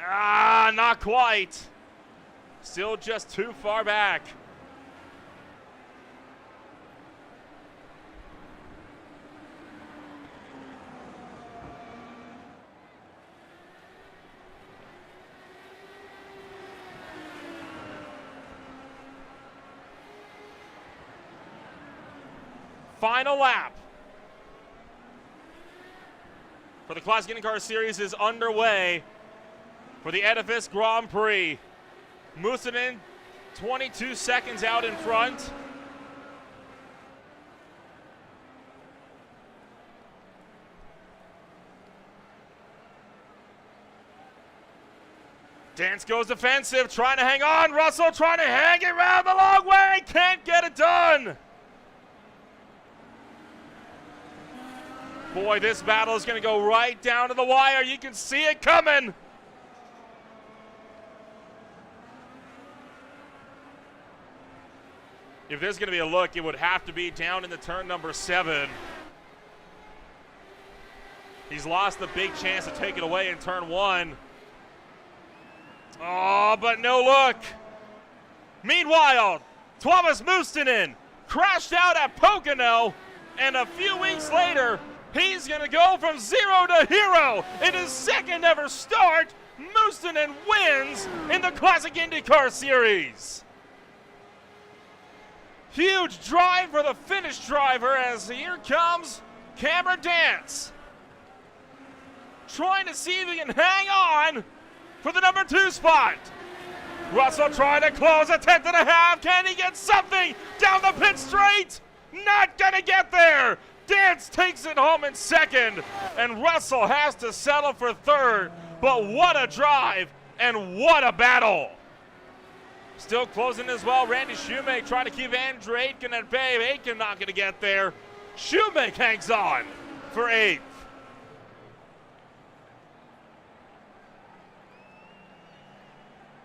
Ah, not quite. Still just too far back. Final lap for the Classic Indycar Series is underway for the Edifice Grand Prix. Mustonen 22 seconds out in front. Dance goes defensive, trying to hang on. Russell trying to hang it around the long way. Can't get it done. Boy, this battle is going to go right down to the wire. You can see it coming. If there's going to be a look, it would have to be down in the turn number 7. He's lost the big chance to take it away in turn 1. Oh, but no look. Meanwhile, Tuomas Mustonen crashed out at Pocono, and a few weeks later, he's going to go from 0 to hero in his second ever start. Mustonen wins in the Classic Indycar Series. Huge drive for the Finnish driver as here comes Cameron Dance. Trying to see if he can hang on for the number 2 spot. Russell trying to close a 10.5. Can he get something down the pit straight? Not gonna get there. Dance takes it home in second, and Russell has to settle for third. But what a drive, and what a battle. Still closing as well, Randy Shoemake trying to keep Andrew Aitken at bay. Aitken not going to get there. Shoemake hangs on for 8th.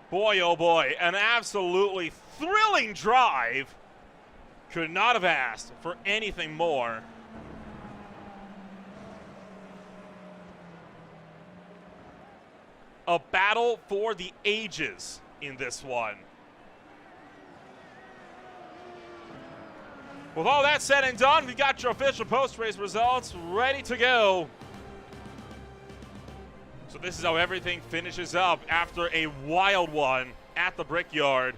Boy, oh boy, an absolutely thrilling drive. Could not have asked for anything more. A battle for the ages in this one. With all that said and done, we got your official post-race results ready to go. So this is how everything finishes up after a wild one at the Brickyard.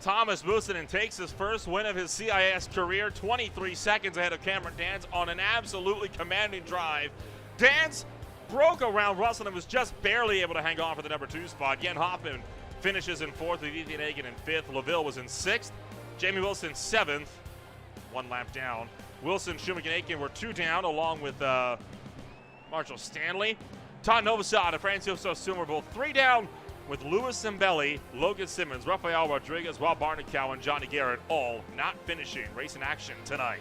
Tuomas Mustonen takes his first win of his CIS career, 23 seconds ahead of Cameron Dance on an absolutely commanding drive. Dance broke around Russell and was just barely able to hang on for the number 2 spot. Jen Hoffman finishes in 4th, with Ethan Hagen in 5th. LaVille was in 6th. Jamie Wilson 7th, 1 lap down. Wilson, Shoemake, and Aitken were 2 down, along with Marshall Stanley. Todd Novosad and Francisco Sum were both 3 down, with Louis Zambelli, Logan Simmons, Rafael Rodriguez, Rob Barnicow, and Johnny Garrett all not finishing race in action tonight.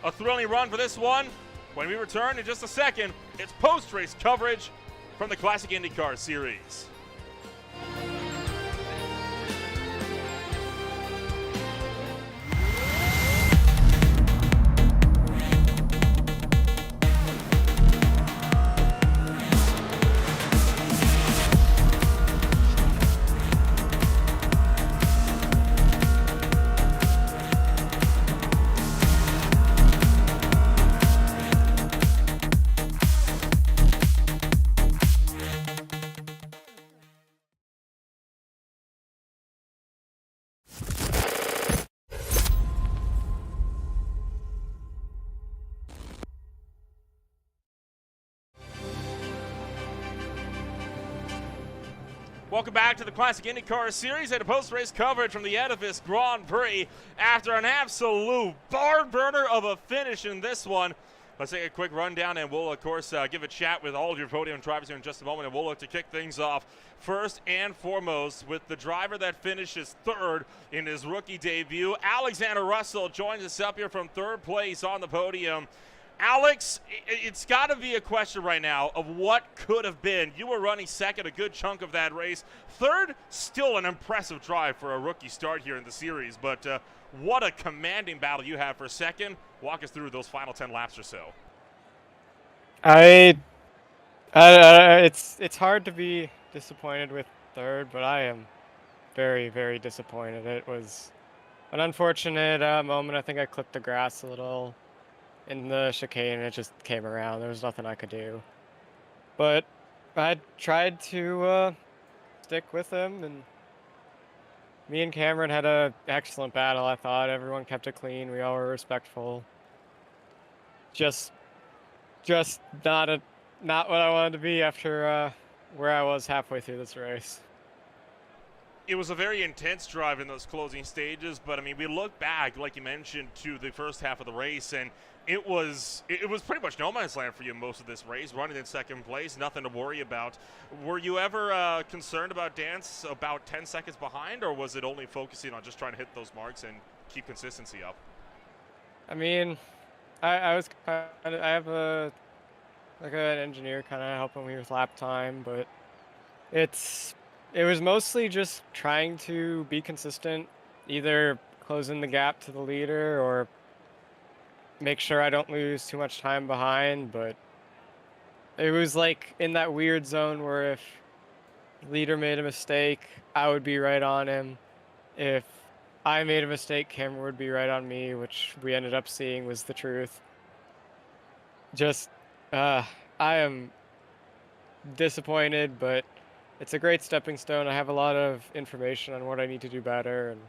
A thrilling run for this one. When we return in just a second, it's post-race coverage from the Classic IndyCar Series. Welcome back to the Classic IndyCar Series and a post-race coverage from the Edifice Grand Prix. After an absolute barn burner of a finish in this one, Let's take a quick rundown, and we'll, of course, give a chat with all of your podium drivers here in just a moment, and we'll look to kick things off first and foremost with the driver that finishes third in his rookie debut. Alexander Russell joins us up here from third place on the podium. Alex, it's got to be a question right now of what could have been. You were running second a good chunk of that race. Third, still an impressive drive for a rookie start here in the series, but what a commanding battle you have for second. Walk us through those final 10 laps or so. It's hard to be disappointed with third, but I am very, very disappointed. It was an unfortunate moment. I think I clipped the grass a little in the chicane, and it just came around. There was nothing I could do. But I tried to stick with him, and me and Cameron had an excellent battle, I thought. Everyone kept it clean. We all were respectful. Just not what I wanted to be after where I was halfway through this race. It was a very intense drive in those closing stages, but I mean, we look back, like you mentioned, to the first half of the race, and it was pretty much no man's land for you most of this race, running in second place, nothing to worry about. Were you ever concerned about Dance about 10 seconds behind, or was it only focusing on just trying to hit those marks and keep consistency up? I mean, I have an engineer kind of helping me with lap time, but it was mostly just trying to be consistent, either closing the gap to the leader or make sure I don't lose too much time behind. But it was like in that weird zone where if the leader made a mistake, I would be right on him. If I made a mistake, Cameron would be right on me, which we ended up seeing was the truth. I am disappointed, but it's a great stepping stone. I have a lot of information on what I need to do better, and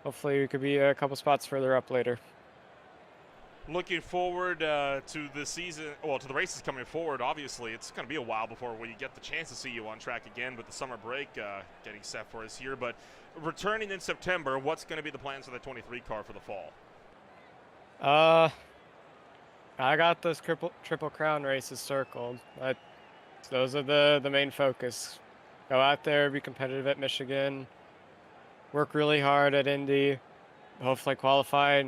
hopefully we could be a couple spots further up later. Looking forward to the season, well, to the races coming forward. Obviously, it's going to be a while before we get the chance to see you on track again with the summer break getting set for us here. But returning in September, what's going to be the plans for the 23 car for the fall? I got those triple crown races circled. Those are the main focus. Go out there, be competitive at Michigan, work really hard at Indy, hopefully qualify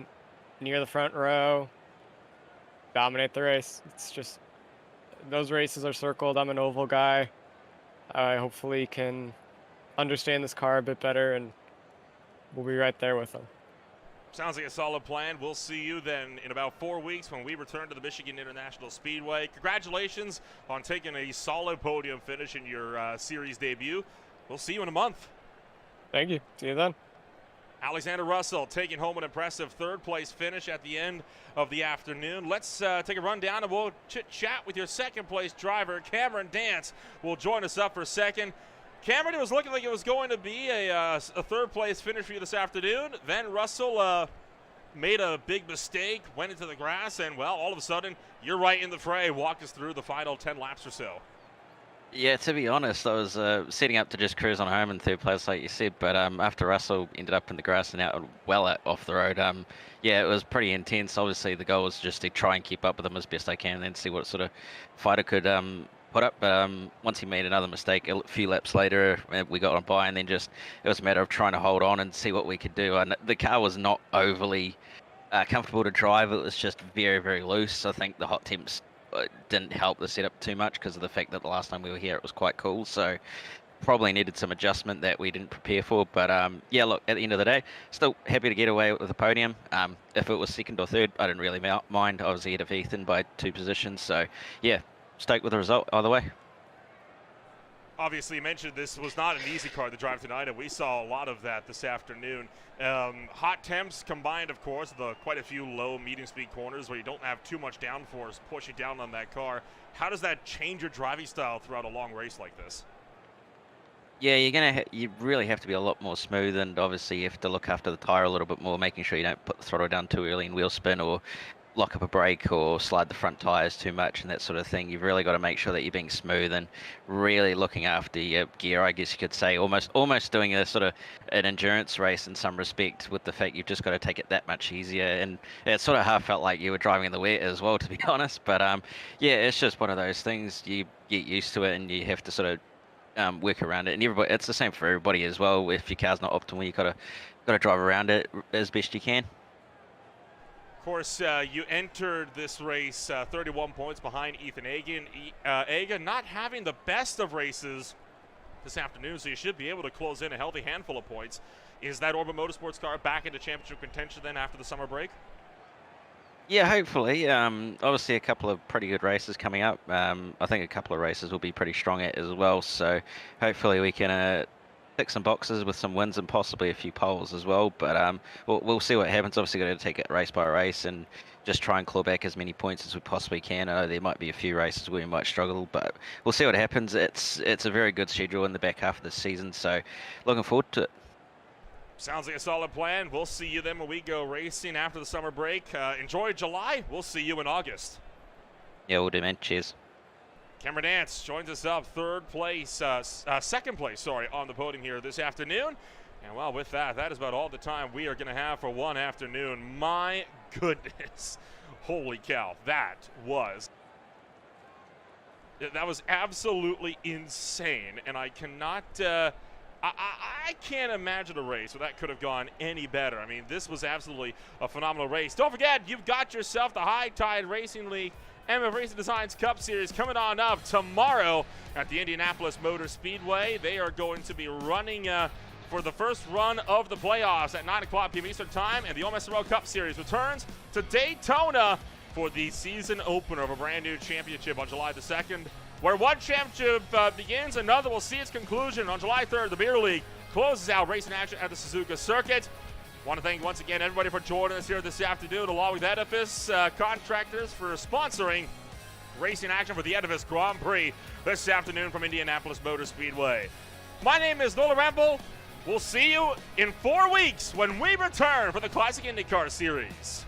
near the front row, dominate the race. It's just, those races are circled. I'm an oval guy. I hopefully can understand this car a bit better, and we'll be right there with them. Sounds like a solid plan. We'll see you then in about 4 weeks when we return to the Michigan International Speedway. Congratulations on taking a solid podium finish in your series debut. We'll see you in a month. Thank you. See you then. Alexander Russell taking home an impressive third-place finish at the end of the afternoon. Let's take a rundown, and we'll chit-chat with your second-place driver, Cameron Dance, will join us up for second. Cameron, it was looking like it was going to be a third-place finish for you this afternoon. Then Russell made a big mistake, went into the grass, and, well, all of a sudden, you're right in the fray. Walk us through the final 10 laps or so. Yeah, to be honest, I was setting up to just cruise on home in third place, like you said, but after Russell ended up in the grass and out off the road, yeah, it was pretty intense. Obviously, the goal was just to try and keep up with him as best I can and then see what sort of fight I could put up. But once he made another mistake, a few laps later, we got on by, and then it was a matter of trying to hold on and see what we could do. And the car was not overly comfortable to drive. It was just very, very loose. I think the hot temps didn't help the setup too much because of the fact that the last time we were here it was quite cool, so probably needed some adjustment that we didn't prepare for. But yeah, look, at the end of the day, still happy to get away with the podium. If it was second or third, I didn't really mind. I was ahead of Ethan by 2 positions, so yeah, stoked with the result either way. Obviously, you mentioned this was not an easy car to drive tonight, and we saw a lot of that this afternoon. Hot temps combined, of course, with quite a few low, medium-speed corners where you don't have too much downforce pushing down on that car. How does that change your driving style throughout a long race like this? Yeah, you really have to be a lot more smooth, and obviously you have to look after the tire a little bit more, making sure you don't put the throttle down too early in wheel spin or lock up a brake or slide the front tires too much and that sort of thing. You've really got to make sure that you're being smooth and really looking after your gear, I guess you could say. Almost doing a sort of an endurance race in some respect, with the fact you've just got to take it that much easier. And it sort of half felt like you were driving in the wet as well, to be honest. But yeah, it's just one of those things. You get used to it and you have to sort of work around it. And everybody, it's the same for everybody as well. If your car's not optimal, you got to drive around it as best you can. Of course, you entered this race 31 points behind Ethan Agan. Agan not having the best of races this afternoon, so you should be able to close in a healthy handful of points. Is that Orbit Motorsports car back into championship contention then after the summer break? Yeah, hopefully. Obviously, a couple of pretty good races coming up. I think a couple of races will be pretty strong at as well. So hopefully we can tick some boxes with some wins and possibly a few poles as well. But we'll see what happens. Obviously, got to take it race by race and just try and claw back as many points as we possibly can. I know there might be a few races where we might struggle, but we'll see what happens. It's a very good schedule in the back half of the season, so looking forward to it. Sounds like a solid plan. We'll see you then when we go racing after the summer break. Enjoy July. We'll see you in August. Yeah, we'll do, man. Cheers. Cameron Dance joins us up second place, on the podium here this afternoon. And well, with that, that is about all the time we are going to have for one afternoon. My goodness. Holy cow. That was absolutely insane. And I cannot, I can't imagine a race where that could have gone any better. I mean, this was absolutely a phenomenal race. Don't forget, you've got yourself the High Tide Racing League MF Racing Designs Cup Series coming on up tomorrow at the Indianapolis Motor Speedway. They are going to be running for the first run of the playoffs at 9 o'clock p.m. Eastern Time, and the OMSRO Cup Series returns to Daytona for the season opener of a brand new championship on July the 2nd. Where one championship begins, another will see its conclusion on July 3rd. The Beer League closes out racing action at the Suzuka Circuit. Want to thank once again everybody for joining us here this afternoon, along with Edifice Contractors for sponsoring racing action for the Edifice Grand Prix this afternoon from Indianapolis Motor Speedway. My name is Nolan Ramble. We'll see you in 4 weeks when we return for the Classic Indycar Series.